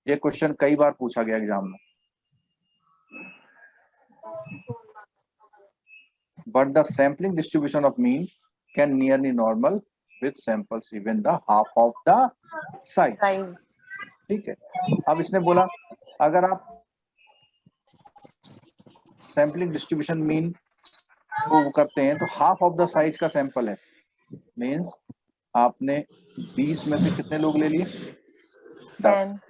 [SPEAKER 1] ये क्वेश्चन कई बार पूछा गया एग्जाम में. But the sampling distribution of mean can nearly normal with samples even the half of the size. ठीक है. अब इसने बोला अगर आप सैम्पलिंग डिस्ट्रीब्यूशन मीन को करते हैं तो हाफ ऑफ द साइज का सैंपल है. मीन्स आपने 20 में से कितने लोग ले लिए? 10.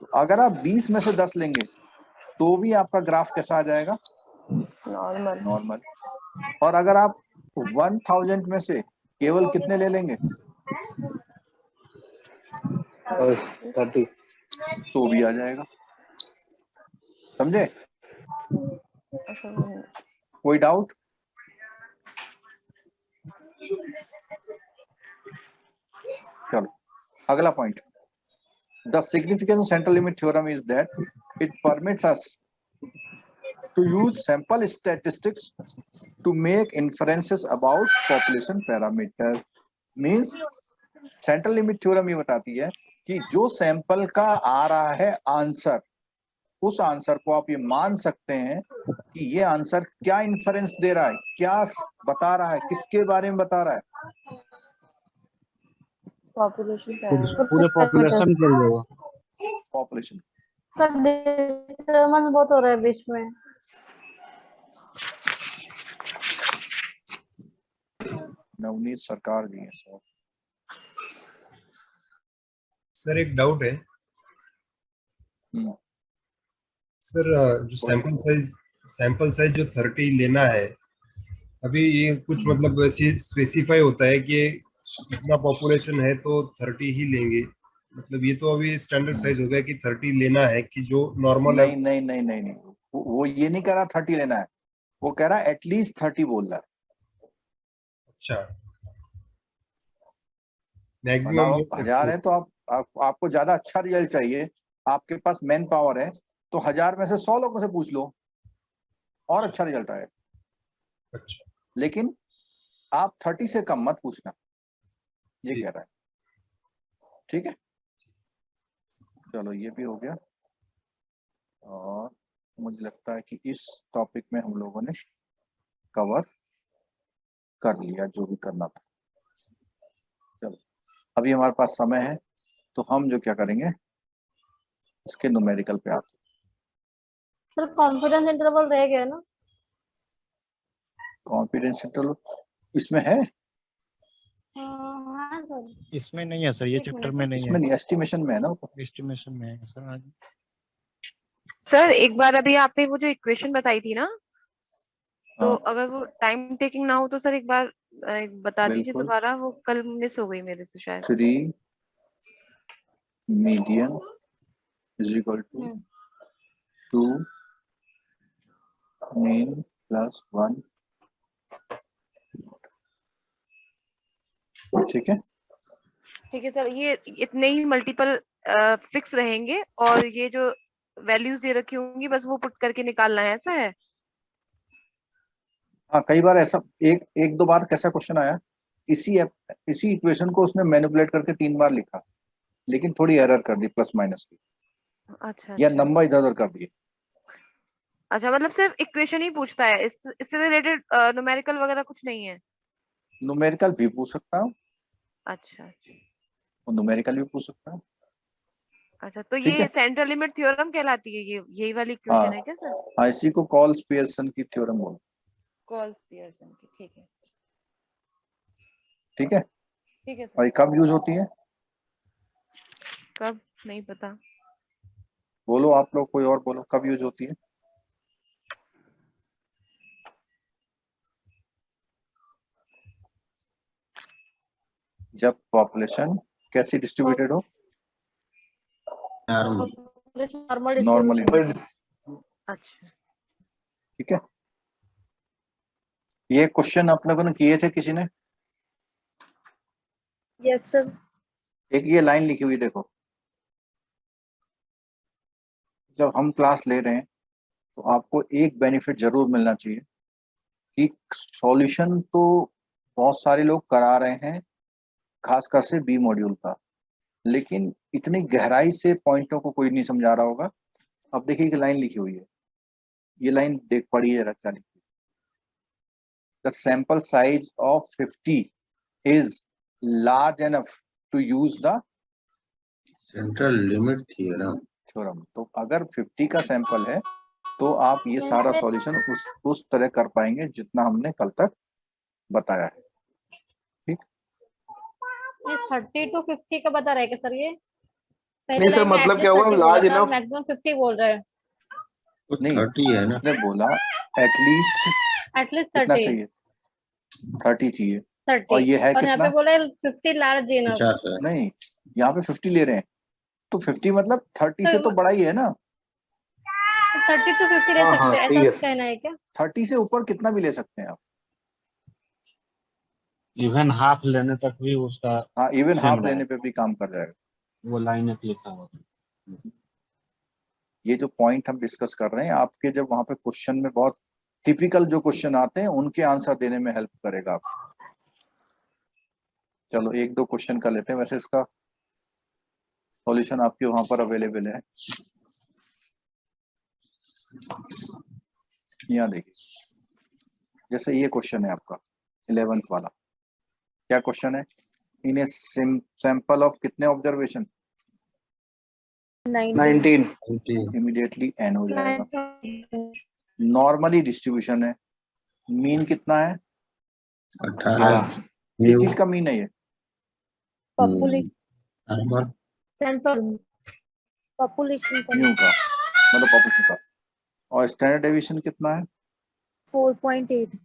[SPEAKER 1] तो अगर आप 20 में से 10 लेंगे तो भी आपका ग्राफ कैसा आ जाएगा? नॉर्मल. और अगर आप 1000 में से केवल कितने ले लेंगे?
[SPEAKER 4] 30.
[SPEAKER 1] तो भी आ जाएगा. समझे? कोई डाउट? चलो अगला point. The significance of central limit theorem is that it permits us to use sample statistics to make inferences about population parameter. Means central limit theorem ये बताती है कि जो सैंपल का आ रहा है आंसर, उस आंसर को आप ये मान सकते हैं कि ये आंसर क्या इन्फरेंस दे रहा है, क्या बता रहा है, किसके बारे में बता रहा है?
[SPEAKER 9] पूरे पॉपुलेशन के लिए.
[SPEAKER 1] पॉपुलेशन.
[SPEAKER 6] सर डिस्टर्बेंस बहुत हो रहा है बीच में.
[SPEAKER 1] नवनीत सरकार जी है सर.
[SPEAKER 10] सर एक डाउट है सर. जो सैंपल साइज जो 30 लेना है, अभी ये कुछ मतलब ऐसे स्पेसिफाई होता है कि इतना पॉपुलेशन है तो 30 ही लेंगे. मतलब ये तो अभी स्टैंडर्ड साइज हो गया कि 30 लेना है कि जो नॉर्मल है.
[SPEAKER 1] नहीं. वो ये नहीं कह रहा 30 लेना है, वो कह रहा है एटलीस्ट 30 बोल रहा है।
[SPEAKER 10] अच्छा,
[SPEAKER 1] वरना
[SPEAKER 10] मैक्सिमम
[SPEAKER 1] आप 1000 है तो आपको ज्यादा अच्छा रिजल्ट चाहिए, आपके पास मैन पावर है, तो 1000 में से 100 लोगों से पूछ लो और अच्छा रिजल्ट आएगा।
[SPEAKER 10] अच्छा,
[SPEAKER 1] लेकिन आप 30 से कम मत पूछना, ये
[SPEAKER 10] ठीक।
[SPEAKER 1] कह रहा है। ठीक है, चलो ये भी हो गया। और मुझे लगता है कि इस टॉपिक में हम लोगों ने कवर कर लिया जो भी करना था। चलो अभी हमारे पास समय है, तो हम जो क्या करेंगे इसके न्यूमेरिकल पे आते हैं।
[SPEAKER 6] सर कॉन्फिडेंस इंटरवल रह गया ना?
[SPEAKER 1] कॉन्फिडेंस इंटरवल इसमें है?
[SPEAKER 6] हाँ सर।
[SPEAKER 9] इसमें नहीं है सर, ये
[SPEAKER 6] एक
[SPEAKER 9] चैप्टर
[SPEAKER 6] मिनट।
[SPEAKER 9] में नहीं
[SPEAKER 1] इसमें
[SPEAKER 9] है,
[SPEAKER 1] नहीं, एस्टिमेशन में है ना वो।
[SPEAKER 9] एस्टिमेशन में है सर। आज
[SPEAKER 5] सर एक बार अभी आपने वो जो इक्वेशन बताई थी ना, तो
[SPEAKER 1] हाँ
[SPEAKER 5] अगर वो टाइम टेकिंग ना हो तो सर एक बार बता दीजिए
[SPEAKER 1] बिल्कुल।
[SPEAKER 5] दोबारा, वो कल मिस हो गई मेरे से शायद।
[SPEAKER 1] 3 median is equal to 2 mean plus 1। ठीक है,
[SPEAKER 5] ठीक है सर, ये इतने ही मल्टीपल फिक्स रहेंगे और ये जो वैल्यूज दे रखी होंगी बस वो पुट करके निकालना है, ऐसा है?
[SPEAKER 1] हाँ कई बार ऐसा एक दो बार कैसा क्वेश्चन आया, इसी इक्वेशन को उसने मैनिपुलेट करके 3 बार लिखा, लेकिन थोड़ी एरर कर दी प्लस माइनस की,
[SPEAKER 5] अच्छा
[SPEAKER 1] या
[SPEAKER 5] अच्छा
[SPEAKER 1] नंबर इधर उधर कर दिए।
[SPEAKER 5] अच्छा, मतलब सिर्फ इक्वेशन ही पूछता है, इससे रिलेटेड न्यूमेरिकल वगैरह कुछ नहीं है?
[SPEAKER 1] न्यूमेरिकल भी पूछ सकता हूँ,
[SPEAKER 5] अच्छा अच्छा
[SPEAKER 1] और न्यूमेरिकल भी पूछ सकता है।
[SPEAKER 5] अच्छा, तो
[SPEAKER 1] ठीक
[SPEAKER 5] ये
[SPEAKER 1] है,
[SPEAKER 5] सेंट्रल लिमिट थ्योरम कहलाती है, ये यही वाली
[SPEAKER 1] हाँ
[SPEAKER 5] इक्वेशन है क्या सर?
[SPEAKER 1] हाँ, इसी को कॉल्स पियर्सन की थ्योरम बोलते
[SPEAKER 5] कॉल्स पियर्सन की, ठीक है।
[SPEAKER 1] हैं। ठीक है,
[SPEAKER 5] ठीक है
[SPEAKER 1] और
[SPEAKER 5] सर।
[SPEAKER 1] ये कब यूज होती है?
[SPEAKER 5] कब? नहीं पता।
[SPEAKER 1] बोलो आप लोग, कोई और बोलो कब यूज होती है? जब पॉपुलेशन कैसी डिस्ट्रीब्यूटेड हो?
[SPEAKER 6] Normal
[SPEAKER 1] normally.
[SPEAKER 6] डिस्ट्रीब्यूशन।
[SPEAKER 5] अच्छा
[SPEAKER 1] ठीक है, ये क्वेश्चन आप लोगों ने किए थे किसी ने?
[SPEAKER 3] Yes sir.
[SPEAKER 1] एक ये लाइन लिखी हुई देखो, जब हम क्लास ले रहे हैं तो आपको एक बेनिफिट जरूर मिलना चाहिए कि सॉल्यूशन तो बहुत सारे लोग करा रहे हैं, खासकर से बी मॉड्यूल का, लेकिन इतनी गहराई से पॉइंटों को कोई नहीं समझा रहा होगा। अब देखिए एक लाइन लिखी हुई है, ये लाइन देख पढ़िए जरा क्या लिखी है। The sample size of 50 is large enough to use the
[SPEAKER 4] central limit theorem.
[SPEAKER 1] Theorem. तो अगर 50 का सैंपल है तो आप ये सारा सॉल्यूशन उस तरह कर पाएंगे जितना हमने कल तक बताया है। ठीक,
[SPEAKER 6] ये 30 to 50 का बता रहे क्या सर? ये
[SPEAKER 4] नहीं सर, मतलब क्या हुआ, लार्ज इनफ
[SPEAKER 6] मैक्सिमम 50 बोल रहे हैं।
[SPEAKER 1] नहीं
[SPEAKER 4] 30 है ना।
[SPEAKER 1] उसने बोला एटलीस्ट
[SPEAKER 6] एटलीस्ट
[SPEAKER 1] कितना
[SPEAKER 6] 30।
[SPEAKER 1] चाहिए, 30 चाहिए,
[SPEAKER 6] 30
[SPEAKER 1] और ये है
[SPEAKER 6] और यहाँ
[SPEAKER 1] कितना?
[SPEAKER 6] पे बोला 50 लार्ज इनफ।
[SPEAKER 4] 50 है।
[SPEAKER 1] नहीं, यहाँ पे 50 ले रहे हैं, तो 50 मतलब 30 से तो बड़ा ही है ना।
[SPEAKER 6] 30 to 50 ले
[SPEAKER 4] हाँ,
[SPEAKER 6] सकते हैं,
[SPEAKER 4] ठीक
[SPEAKER 6] ऐसा
[SPEAKER 4] है।
[SPEAKER 6] कहना है क्या?
[SPEAKER 1] 30 से ऊपर कितना भी ले सकते हैं आप।
[SPEAKER 9] इवन हाफ लेने तक भी उसका
[SPEAKER 1] हाँ इवन
[SPEAKER 9] सेम
[SPEAKER 1] हाफ
[SPEAKER 9] रहे,
[SPEAKER 1] लेने पे भी काम कर जाएगा।
[SPEAKER 9] वो लाइन एक लिखा हुआ।
[SPEAKER 1] ये जो पॉइंट हम डिस्कस कर रहे हैं आपके जब वहां पे क्वेश्चन में बहुत टिपिकल जो क्वेश्चन आते हैं उनके आंसर देने में हेल्प करेगा आपको। चलो एक दो क्वेश्चन कर लेते हैं, वैसे इसका सॉल्यूशन आपके वहां पर अवेलेबल है। यहाँ देखिए, जैसे ये क्वेश्चन है आपका 11th वाला, क्या क्वेश्चन है? इन ए सैंपल ऑफ कितने ऑब्जर्वेशन?
[SPEAKER 3] 19।
[SPEAKER 1] इमीडिएटली एन हो जाएगा। नॉर्मली डिस्ट्रीब्यूशन है, मीन कितना है?
[SPEAKER 4] 18।
[SPEAKER 1] किस चीज का मीन है ये?
[SPEAKER 3] पॉपुलेशन
[SPEAKER 6] सैंपल
[SPEAKER 3] पॉपुलेशन का
[SPEAKER 1] न्यू का मतलब पॉपुलेशन का। और स्टैंडर्ड डेविएशन कितना है?
[SPEAKER 3] 4.8।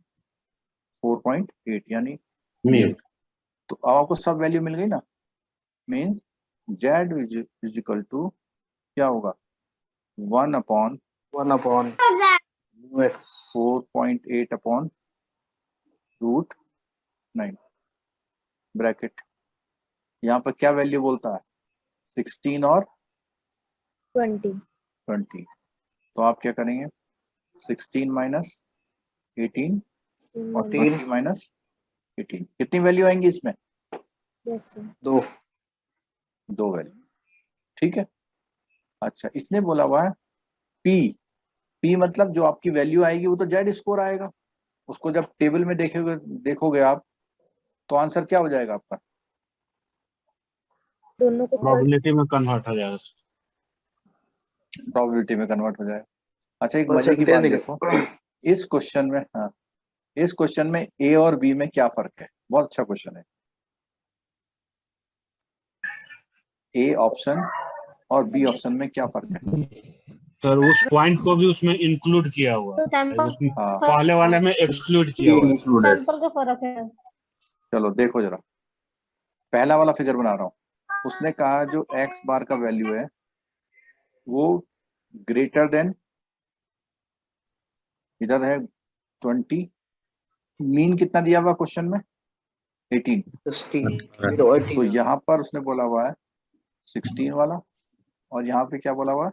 [SPEAKER 1] 4.8 यानी
[SPEAKER 4] मीन।
[SPEAKER 1] तो अब आपको सब वैल्यू मिल गई ना, means Z is equal to क्या होगा? 1/√2
[SPEAKER 4] 1 upon
[SPEAKER 1] 4.8 अपॉन √9 ब्रैकेट। यहाँ पर क्या वैल्यू बोलता है? 16 और
[SPEAKER 3] 20.
[SPEAKER 1] 20। तो आप क्या करेंगे? 16 माइनस 18 और 20 माइनस 18। कितनी वैल्यू आएंगी इसमें?
[SPEAKER 3] Yes, sir.
[SPEAKER 1] 2 वैल्यू। ठीक है। अच्छा, इसने बोला हुआ है पी मतलब जो आपकी वैल्यू आएगी वो तो जेड स्कोर आएगा। उसको जब टेबल में देखोगे आप तो आंसर क्या हो जाएगा आपका?
[SPEAKER 3] दोनों को प्लस
[SPEAKER 9] प्रोबेबिलिटी में कन्वर्ट हो जाएगा।
[SPEAKER 1] प्रोबेबिलिटी में कन्वर्ट हो जाएगा। अच्छा, एक मजे की बात देखो, इस क्वेश्चन में, हाँ, इस क्वेश्चन में ए और बी में क्या फर्क है? बहुत अच्छा क्वेश्चन है। ए ऑप्शन और बी ऑप्शन में क्या फर्क है?
[SPEAKER 9] सर उस पॉइंट को भी उसमें इंक्लूड किया हुआ
[SPEAKER 6] तो
[SPEAKER 9] है,
[SPEAKER 6] सैंपल
[SPEAKER 9] उसमें
[SPEAKER 1] हाँ,
[SPEAKER 9] पहले वाले में एक्सक्लूड किया हुआ है।
[SPEAKER 6] सैंपल का फर्क है।
[SPEAKER 1] चलो देखो जरा, पहला वाला फिगर बना रहा हूं। उसने कहा जो एक्स बार का वैल्यू है वो ग्रेटर देन, इधर है 20, मीन कितना दिया हुआ क्वेश्चन में? 18। तो यहाँ पर उसने बोला हुआ है 16 वाला, और यहाँ पे क्या बोला हुआ है?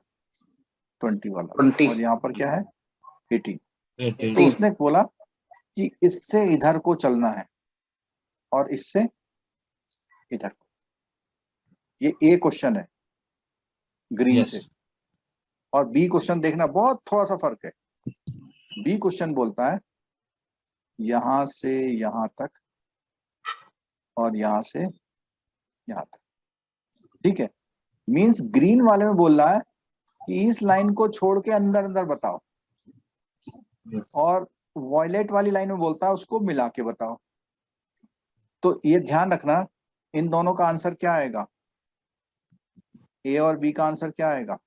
[SPEAKER 1] 20 वाला,
[SPEAKER 4] 20।
[SPEAKER 1] और यहाँ पर क्या है? 18।
[SPEAKER 9] 18।
[SPEAKER 1] तो उसने बोला कि इससे इधर को चलना है और इससे इधर को। ये ए क्वेश्चन है ग्रीन
[SPEAKER 9] Yes.
[SPEAKER 1] से, और बी क्वेश्चन देखना, बहुत थोड़ा सा फर्क है। बी क्वेश्चन बोलता है यहां से यहां तक और यहां से यहां तक। ठीक है, मींस ग्रीन वाले में बोल रहा है कि इस लाइन को छोड़ के अंदर अंदर बताओ, और वॉयलेट वाली लाइन में बोलता है उसको मिला के बताओ। तो ये ध्यान रखना, इन दोनों का आंसर क्या आएगा? ए और बी का आंसर क्या आएगा?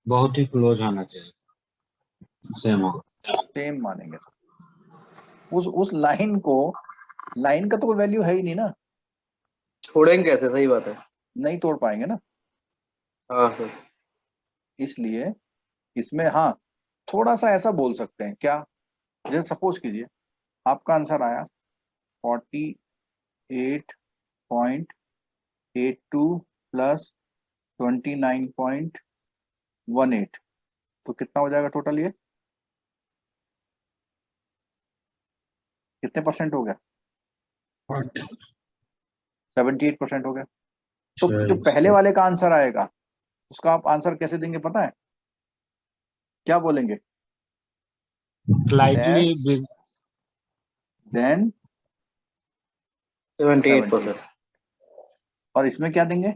[SPEAKER 9] बहुत ही क्लोज होना चाहिए, सेम हो।
[SPEAKER 1] सेम मानेंगे। उस लाइन को, लाइन का तो कोई वैल्यू है ही नहीं ना,
[SPEAKER 4] छोड़ेंगे कैसे? सही बात है।
[SPEAKER 1] नहीं तोड़ पाएंगे ना।
[SPEAKER 4] हाँ सर।
[SPEAKER 1] इसलिए इसमें हाँ, थोड़ा सा ऐसा बोल सकते हैं क्या, जैसे सपोज कीजिए आपका आंसर आया 48.82 प्लस 29.18, तो कितना हो जाएगा टोटल? ये कितने परसेंट हो गया? 78% हो गया। तो जो पहले वाले का आंसर आएगा उसका आप आंसर कैसे देंगे पता है? क्या बोलेंगे?
[SPEAKER 9] Slightly
[SPEAKER 1] than
[SPEAKER 4] 78%।
[SPEAKER 1] और इसमें क्या देंगे?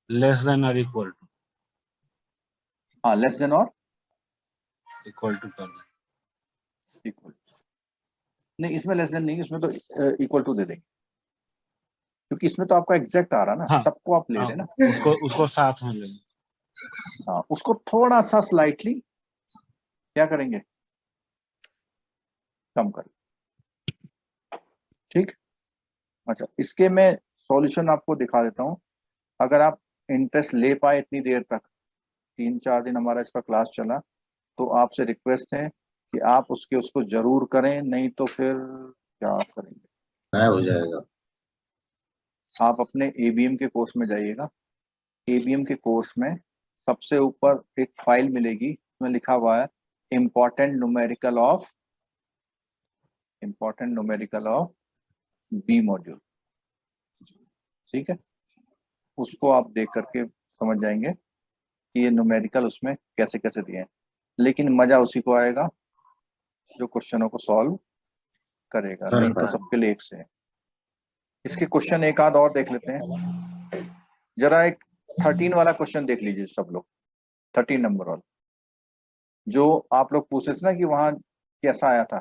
[SPEAKER 9] लेस देन और इक्वल टू,
[SPEAKER 1] हाँ, लेस देन और
[SPEAKER 9] इक्वल टू कर दें।
[SPEAKER 1] इक्वल, नहीं इसमें लेस देन नहीं, इसमें तो इक्वल टू दे देंगे, क्योंकि इसमें तो आपका एग्जैक्ट आ रहा ना।
[SPEAKER 9] हाँ,
[SPEAKER 1] सबको आप ले रहे ना।
[SPEAKER 9] उसको साथ में लेंगे।
[SPEAKER 1] हाँ, उसको थोड़ा सा स्लाइटली क्या करेंगे? कम कर। ठीक। अच्छा, इसके मैं सॉल्यूशन आपको दिखा देता हूँ। अगर आप इंटरेस्ट ले पाए इतनी देर तक, 3-4 दिन हमारा इसका क्लास चला, तो आपसे रिक्वेस्ट है कि आप उसको जरूर करें, नहीं तो फिर क्या करेंगे?
[SPEAKER 4] गायब हो जाएगा।
[SPEAKER 1] आप अपने एबीएम के कोर्स में जाइएगा। एबीएम के कोर्स में सबसे ऊपर एक फाइल मिलेगी, उसमें लिखा हुआ है important numerical of B module. ठीक है, उसको आप देख करके समझ जाएंगे कि ये न्यूमेरिकल उसमें कैसे कैसे दिए हैं। लेकिन मजा उसी को आएगा जो क्वेश्चनों को सॉल्व करेगा, नहीं तो सबके लिए एक से है। इसके क्वेश्चन एक आध और देख लेते हैं। जरा एक 13 वाला क्वेश्चन देख लीजिए सब लोग, 13 नंबर वाला, जो आप लोग पूछ रहे थे ना कि वहां कैसा आया था।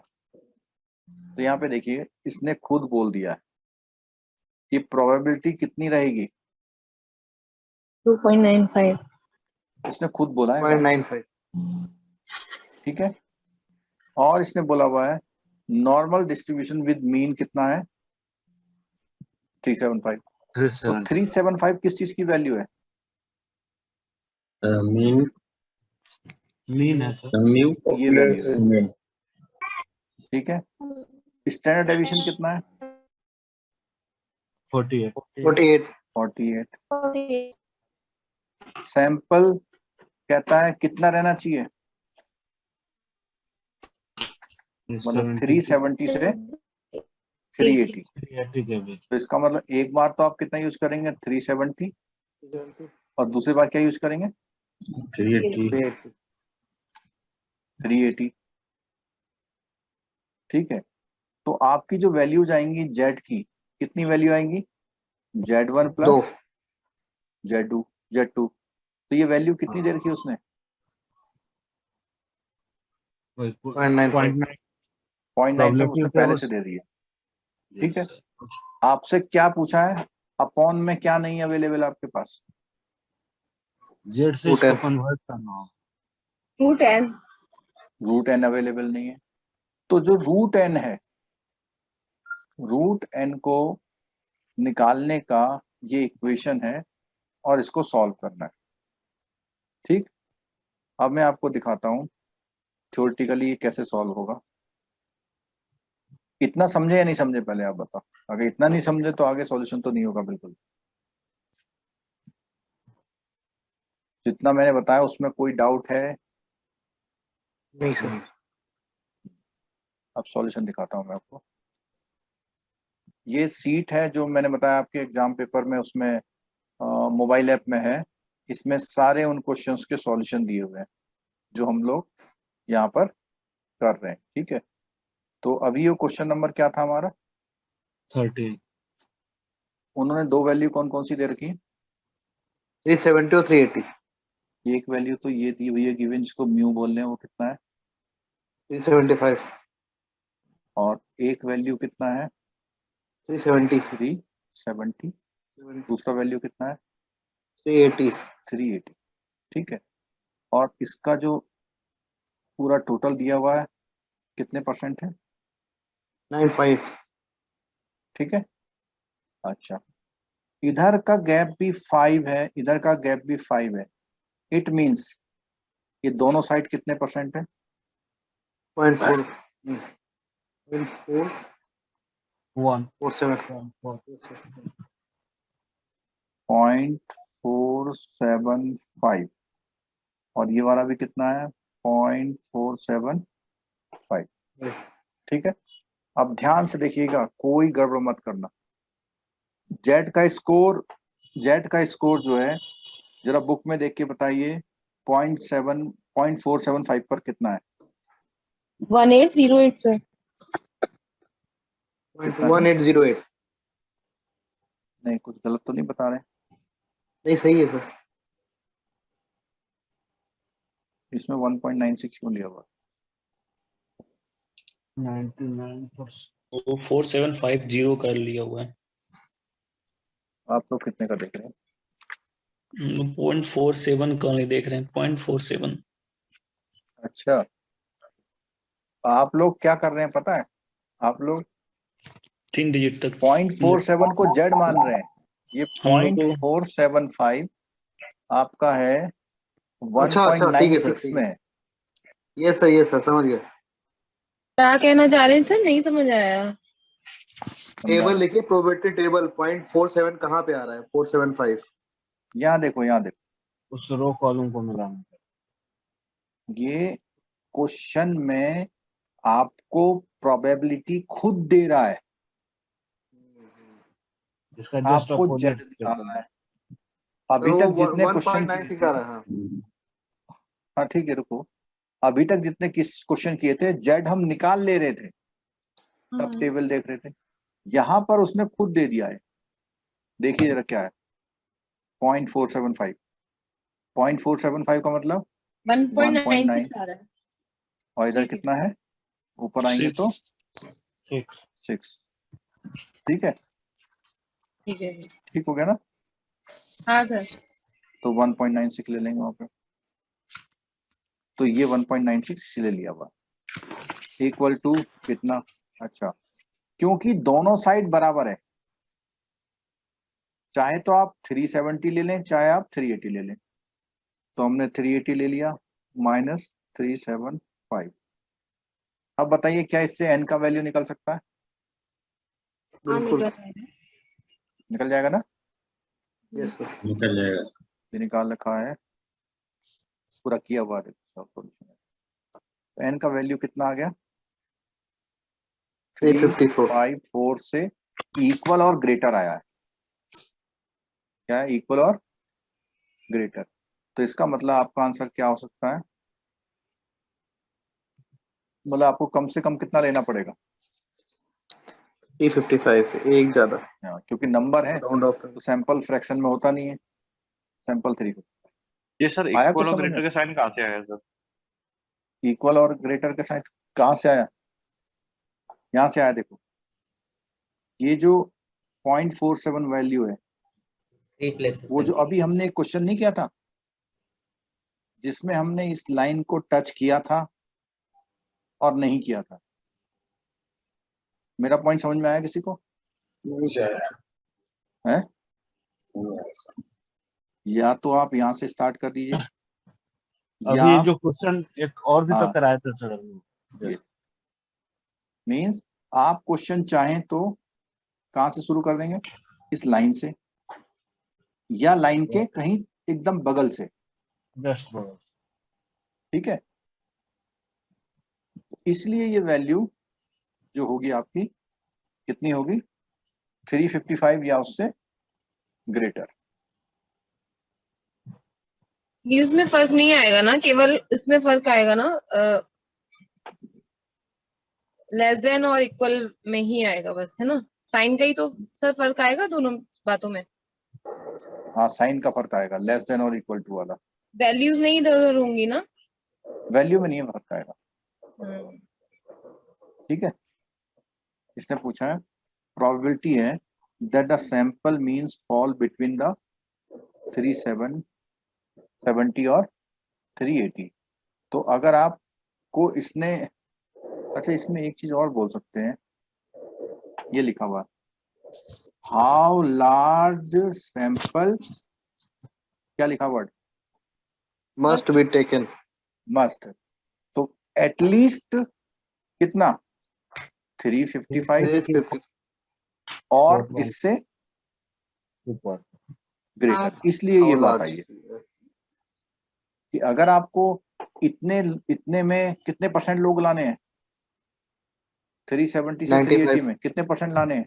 [SPEAKER 1] तो यहाँ पे देखिए, इसने खुद बोल दिया है कि प्रोबेबिलिटी कितनी रहेगी?
[SPEAKER 3] 2.95.
[SPEAKER 1] इसने खुद बोला है।
[SPEAKER 4] 0.95।
[SPEAKER 1] ठीक है, और इसने बोला हुआ है नॉर्मल डिस्ट्रीब्यूशन विद मीन कितना है? 375। तो 375 किस चीज की वैल्यू है?
[SPEAKER 4] मीन
[SPEAKER 9] मीन है सर।
[SPEAKER 4] म्यू
[SPEAKER 1] ये वैल्यू है, ठीक है। स्टैंडर्ड डेविएशन कितना है?
[SPEAKER 9] 48।
[SPEAKER 4] 48
[SPEAKER 1] 48। सैंपल कहता है कितना रहना चाहिए, मतलब 370 से 380।
[SPEAKER 9] 380 के बीच।
[SPEAKER 1] तो इसका मतलब एक बार तो आप कितना यूज करेंगे 370, और दूसरी बार क्या यूज करेंगे 380, ठीक है। तो आपकी जो वैल्यूज आएंगी जेड की, कितनी वैल्यू आएंगी, Z1 प्लस Z2, तो ये वैल्यू कितनी दे रखी है उसने,
[SPEAKER 4] 0.95
[SPEAKER 1] 0.95 उसने पहले से दे दी है, ठीक है। आपसे क्या पूछा है, अपॉन में क्या नहीं अवेलेबल आपके पास,
[SPEAKER 9] जेड से इसको कन्वर्ट करना हो।
[SPEAKER 1] रूट एन अवेलेबल नहीं है। तो जो रूट एन है, रूट एन को निकालने का ये इक्वेशन है और इसको सॉल्व करना है, ठीक। अब मैं आपको दिखाता हूं थ्योरेटिकली ये कैसे सॉल्व होगा। इतना समझे या नहीं समझे पहले आप बताओ, अगर इतना नहीं समझे तो आगे सॉल्यूशन तो नहीं होगा बिल्कुल। जितना मैंने बताया उसमें कोई डाउट है?
[SPEAKER 4] नहीं सर।
[SPEAKER 1] अब सॉल्यूशन दिखाता हूं मैं आपको। ये सीट है जो मैंने बताया आपके एग्जाम पेपर में, उसमें मोबाइल ऐप में है। इसमें सारे उन क्वेश्चंस के सॉल्यूशन दिए हुए हैं जो हम लोग यहाँ पर कर रहे हैं, ठीक है। तो अभी ये क्वेश्चन नंबर क्या था हमारा,
[SPEAKER 9] 30।
[SPEAKER 1] उन्होंने दो वैल्यू कौन कौन सी दे रखी है,
[SPEAKER 4] 370 और 380।
[SPEAKER 1] एक वैल्यू तो ये दी हुई है गिवन, जिसको म्यू बोल रहे हैं, वो कितना है
[SPEAKER 4] 375
[SPEAKER 1] और एक वैल्यू कितना है
[SPEAKER 4] 370
[SPEAKER 1] 370, दूसरा वैल्यू कितना है
[SPEAKER 4] 380
[SPEAKER 1] ठीक है। और इसका जो पूरा टोटल दिया हुआ है कितने परसेंट है,
[SPEAKER 4] 95
[SPEAKER 1] ठीक है। अच्छा, इधर का गैप भी 5 है, इधर का गैप भी 5 है। इट मींस ये दोनों साइड कितने परसेंट है,
[SPEAKER 4] 0.4
[SPEAKER 1] 0.475, और ये वाला भी कितना है 0.475, ठीक है। अब ध्यान से देखिएगा, कोई गड़बड़ मत करना। जेड का स्कोर जो है जरा बुक में देख के बताइए, 0.475 पर कितना है,
[SPEAKER 6] 1808 सर।
[SPEAKER 4] 1808।
[SPEAKER 1] नहीं कुछ गलत तो नहीं बता रहे,
[SPEAKER 4] नहीं सही है सर।
[SPEAKER 1] इसमें 1.96 क्यों लिया हुआ,
[SPEAKER 9] 99%।
[SPEAKER 11] वो 4750 कर लिया हुआ है।
[SPEAKER 1] आप लोग कितने का देख रहे हैं,
[SPEAKER 11] 0.47 का नहीं देख रहे हैं, 0.47।
[SPEAKER 1] अच्छा, आप लोग क्या कर रहे हैं पता है, आप लोग
[SPEAKER 11] 3 डिजिट तक
[SPEAKER 1] 0.47 को जेड मान रहे हैं, ये
[SPEAKER 11] हम लोग को
[SPEAKER 1] 0.475 आपका है
[SPEAKER 4] अच्छा अच्छा ठीक है सर
[SPEAKER 1] 1.96 में।
[SPEAKER 4] ये सर समझ गया।
[SPEAKER 6] क्या कहना चाह रहे हैं सर, नहीं समझ आया।
[SPEAKER 4] टेबल देखिए, प्रोबेबिलिटी टेबल 0.47 कहाँ पे आ रहा है 475।
[SPEAKER 1] यहाँ देखो
[SPEAKER 9] उस रो कॉलम को मिलाना।
[SPEAKER 1] ये क्वेश्चन में आपको प्रोबेबिलिटी खुद दे रहा है,
[SPEAKER 9] इसका जस्ट
[SPEAKER 1] आपको
[SPEAKER 9] अपोजिट
[SPEAKER 1] जेड दिखा रहा है। अभी
[SPEAKER 4] तो
[SPEAKER 1] तक जितने
[SPEAKER 4] 1.9
[SPEAKER 1] क्वेश्चन
[SPEAKER 4] सिखा रहा है।
[SPEAKER 1] हाँ ठीक है रुको, अभी तक जितने क्वेश्चन किए थे जेड हम निकाल ले रहे थे, तब टेबल देख रहे थे। यहाँ पर उसने खुद दे दिया है, देखिए जरा क्या है 0.475, 0.475 का मतलब 1.9,
[SPEAKER 6] 1.96 आ रहा है।
[SPEAKER 1] और इधर कितना है, ऊपर आएंगे तो 6, ठीक है,
[SPEAKER 6] ठीक है।
[SPEAKER 1] ठीक हो गया ना।
[SPEAKER 6] हाँ सर।
[SPEAKER 1] तो 1.96 ले लेंगे वहां पे, तो ये 1.96 इसीलिए लिया हुआ, इक्वल टू कितना, अच्छा क्योंकि दोनों साइड बराबर है, चाहे तो आप 370 ले लें चाहे आप 380 ले लें, तो हमने 380 ले लिया माइनस 375। अब बताइए क्या इससे n का वैल्यू निकल सकता है?
[SPEAKER 4] बिल्कुल
[SPEAKER 1] निकल जाएगा ना?
[SPEAKER 4] Yes sir.
[SPEAKER 9] निकल जाएगा।
[SPEAKER 1] ये निकाल रखा है, पूरा किया हुआ है सॉल्यूशन। तो n का वैल्यू कितना आ गया?
[SPEAKER 4] 854
[SPEAKER 1] 354 से इक्वल और ग्रेटर आया है। क्या है? इक्वल और ग्रेटर। तो इसका मतलब आपका आंसर क्या हो सकता है? मतलब आपको कम से कम कितना लेना पड़ेगा?
[SPEAKER 4] 355 एक ज्यादा
[SPEAKER 1] हाँ, क्योंकि नंबर है
[SPEAKER 4] राउंड ऑफ।
[SPEAKER 1] तो सैंपल फ्रैक्शन में होता नहीं है। सैंपल 3
[SPEAKER 7] ये सर
[SPEAKER 1] आया
[SPEAKER 7] इक्वल
[SPEAKER 1] कुछ
[SPEAKER 7] और
[SPEAKER 1] समझ
[SPEAKER 7] ग्रेटर
[SPEAKER 1] में?
[SPEAKER 7] के साइन कहाँ से आया सर?
[SPEAKER 1] इक्वल और ग्रेटर के साथ कहाँ से आया? यहाँ से आया। देखो ये जो 0.47 वैल्यू है, वो जो अभी हमने एक क्वेश्चन नहीं किया था जिसमें हमने इस लाइन को टच किया था और नहीं किया था। मेरा पॉइंट समझ में आया किसी को? है? या तो आप यहाँ से स्टार्ट कर दीजिए या
[SPEAKER 12] अभी जो क्वेश्चन एक और भी तो
[SPEAKER 1] हाँ,
[SPEAKER 12] कराए थे सर अभी।
[SPEAKER 1] मीन्स आप क्वेश्चन चाहें तो कहाँ से शुरू कर देंगे? इस लाइन से या लाइन के कहीं एकदम बगल से।
[SPEAKER 12] जस्ट बगल।
[SPEAKER 1] ठीक है, इसलिए ये वैल्यू जो होगी आपकी कितनी होगी? 355 या उससे ग्रेटर।
[SPEAKER 5] ये उसमें फर्क नहीं आएगा ना, केवल इसमें फर्क आएगा ना, लेस देन और इक्वल में ही आएगा बस, है ना? साइन का ही तो सर फर्क आएगा दोनों बातों में।
[SPEAKER 1] हाँ, साइन का फर्क आएगा, लेस देन और इक्वल टू वाला।
[SPEAKER 5] वैल्यूज नहीं इधर उधर होंगी ना?
[SPEAKER 1] वैल्यू में नहीं फर्क आएगा। ठीक है, इसने पूछा है प्रोबेबिलिटी है that the sample means fall between the 370 और 380। तो अगर आपको इसने, अच्छा इसमें एक चीज और बोल सकते हैं, ये लिखा हुआ हाउ लार्ज सैंपल, क्या लिखा word?
[SPEAKER 4] Must be taken.
[SPEAKER 1] Must. तो एटलीस्ट कितना? 355 और इससे ग्रेटर। इसलिए ये बात आई है कि अगर आपको इतने में कितने परसेंट लोग लाने हैं? 370 से 380 में कितने परसेंट लाने हैं?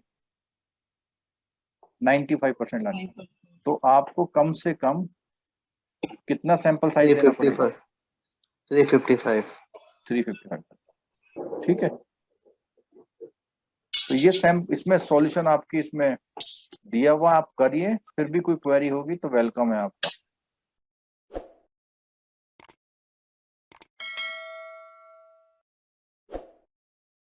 [SPEAKER 1] 95% लाने हैं। तो आपको कम से कम कितना सैंपल साइज लेना पड़ेगा? 355। ठीक है, तो ये इसमें सॉल्यूशन आपकी इसमें दिया हुआ, आप करिए। फिर भी कोई क्वेरी होगी तो वेलकम है आपका।